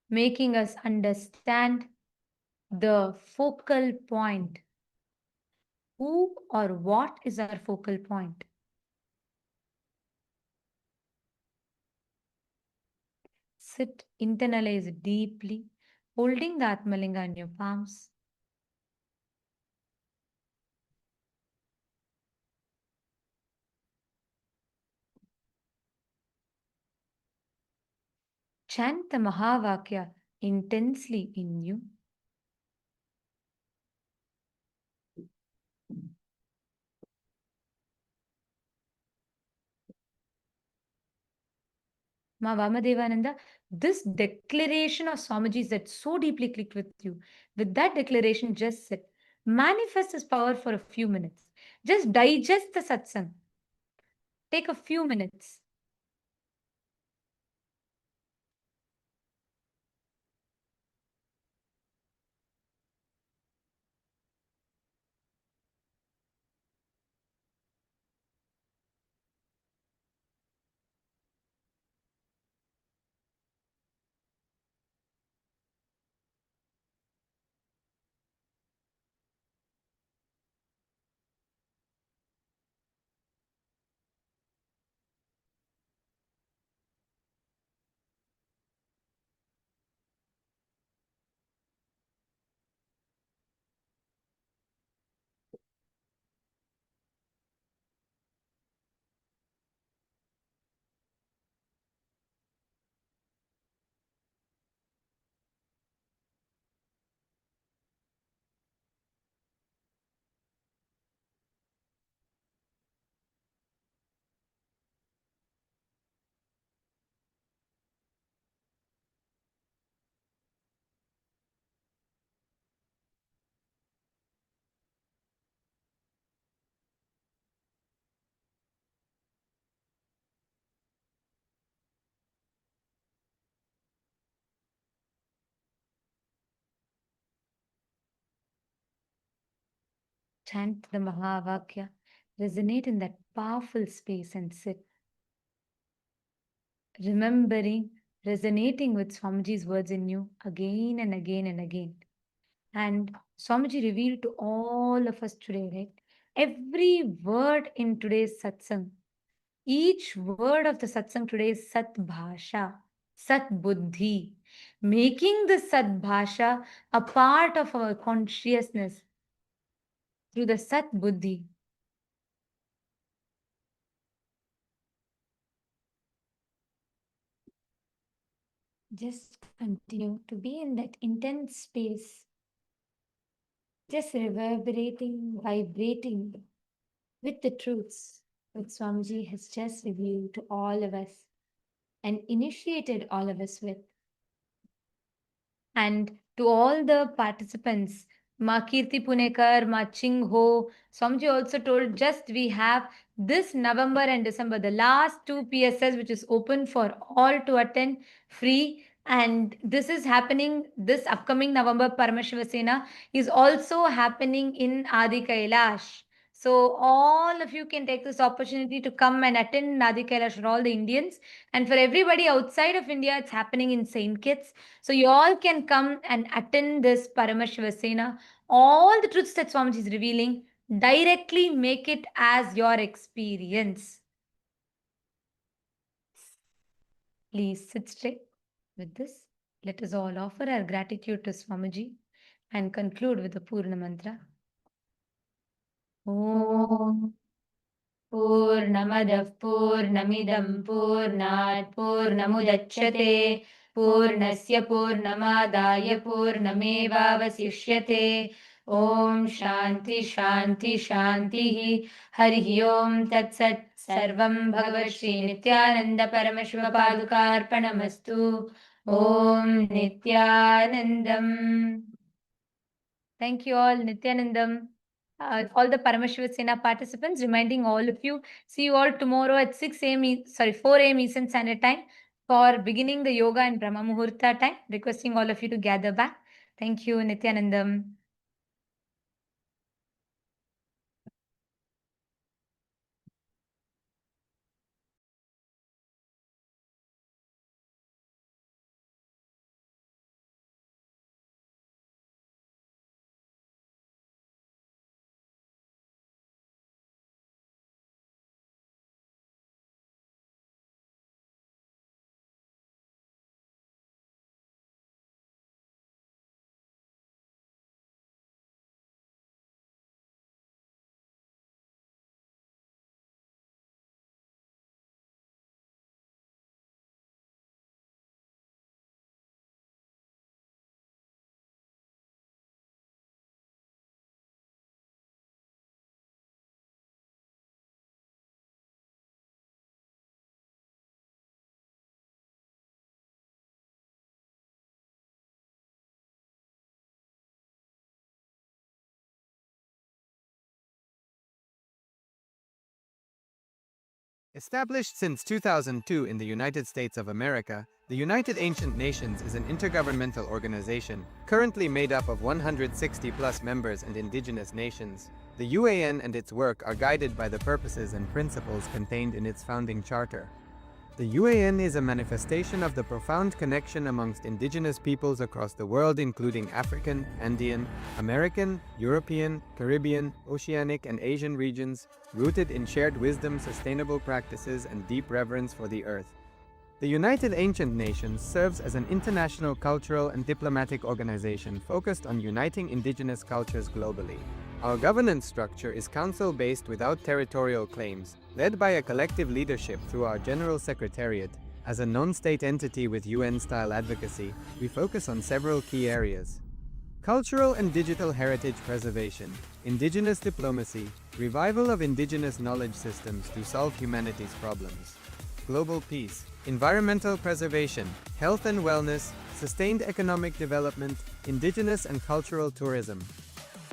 making us understand the focal point. Who or what is our focal point? Sit, internalize deeply, holding the Atmalinga in your palms. Chant the Mahavakya intensely in you. Ma Vamadevananda, this declaration of Swamiji's that so deeply clicked with you, with that declaration, just sit. Manifest his power for a few minutes. Just digest the satsang. Take a few minutes. Chant the Mahavakya. Resonate in that powerful space and sit. Remembering, resonating with Swamiji's words in you again and again and again. And Swamiji revealed to all of us today, right? Every word in today's satsang, each word of the satsang today is Sat Bhasha, Sat Buddhi, making the Sat Bhasha a part of our consciousness through the Sat Buddhi. Just continue to be in that intense space, just reverberating, vibrating with the truths that Swamiji has just revealed to all of us and initiated all of us with. And to all the participants, Ma Kirti Punekar, Ma Ching Ho, Swamiji also told just we have this November and December, the last two PSS, which is open for all to attend free. And this is happening this upcoming November. Paramashiva Sena is also happening in Adi Kailash. So all of you can take this opportunity to come and attend Adi Kailash for all the Indians. And for everybody outside of India, it's happening in St. Kitts. So you all can come and attend this Paramashiva Sena. All the truths that Swamiji is revealing, directly make it as your experience. Please sit straight. With this, let us all offer our gratitude to Swamiji and conclude with the Purna Mantra. Om Purnamadah Purnamidam Purnat Purnamudachyate Purnasya Purnamadaya Purnamevavasishyate Om Shanti Shanti Shanti. Hari Om Tat Sat. Sarvam Bhagavan Sri Nithyananda Paramashiva Padukarpanamastu. Om Nithyanandam. Thank you all, Nithyanandam. All the Paramashiva Sena participants, reminding all of you, see you all tomorrow at 4 a.m. Eastern Standard Time for beginning the yoga and Brahma Muhurta time. Requesting all of you to gather back. Thank you, Nithyanandam. Established since 2002 in the United States of America, the United Ancient Nations is an intergovernmental organization currently made up of 160 plus members and indigenous nations. The UAN and its work are guided by the purposes and principles contained in its founding charter. The UAN is a manifestation of the profound connection amongst indigenous peoples across the world, including African, Andean, American, European, Caribbean, Oceanic, and Asian regions, rooted in shared wisdom, sustainable practices, and deep reverence for the earth. The United Ancient Nations serves as an international cultural and diplomatic organization focused on uniting indigenous cultures globally. Our governance structure is council-based without territorial claims, led by a collective leadership through our General Secretariat. As a non-state entity with UN-style advocacy, we focus on several key areas: cultural and digital heritage preservation, indigenous diplomacy, revival of indigenous knowledge systems to solve humanity's problems, global peace, environmental preservation, health and wellness, sustained economic development, indigenous and cultural tourism.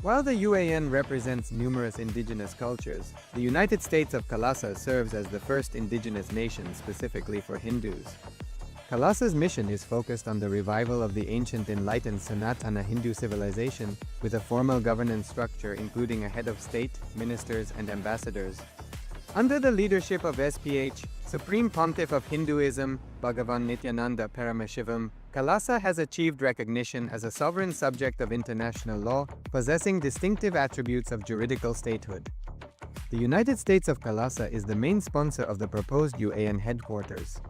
While the UAN represents numerous indigenous cultures, the United States of KAILASA serves as the first indigenous nation specifically for Hindus. KAILASA's mission is focused on the revival of the ancient enlightened Sanatana Hindu civilization with a formal governance structure including a head of state, ministers, and ambassadors. Under the leadership of SPH, Supreme Pontiff of Hinduism, Bhagavan Nityananda Paramashivam, KAILASA has achieved recognition as a sovereign subject of international law, possessing distinctive attributes of juridical statehood. The United States of KAILASA is the main sponsor of the proposed UAN headquarters.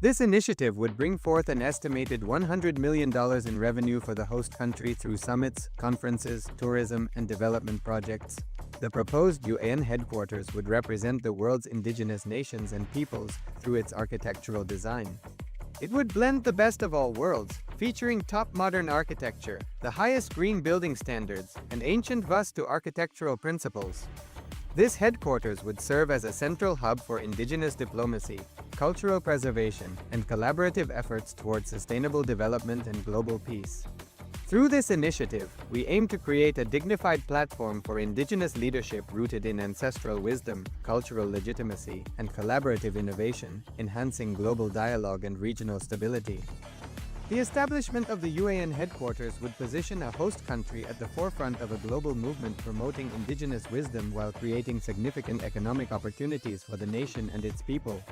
This initiative would bring forth an estimated $100 million in revenue for the host country through summits, conferences, tourism, and development projects. The proposed UAN headquarters would represent the world's indigenous nations and peoples through its architectural design. It would blend the best of all worlds, featuring top modern architecture, the highest green building standards, and ancient Vastu architectural principles. This headquarters would serve as a central hub for indigenous diplomacy, cultural preservation, and collaborative efforts towards sustainable development and global peace. Through this initiative, we aim to create a dignified platform for indigenous leadership rooted in ancestral wisdom, cultural legitimacy, and collaborative innovation, enhancing global dialogue and regional stability. The establishment of the UAN headquarters would position a host country at the forefront of a global movement promoting indigenous wisdom while creating significant economic opportunities for the nation and its people.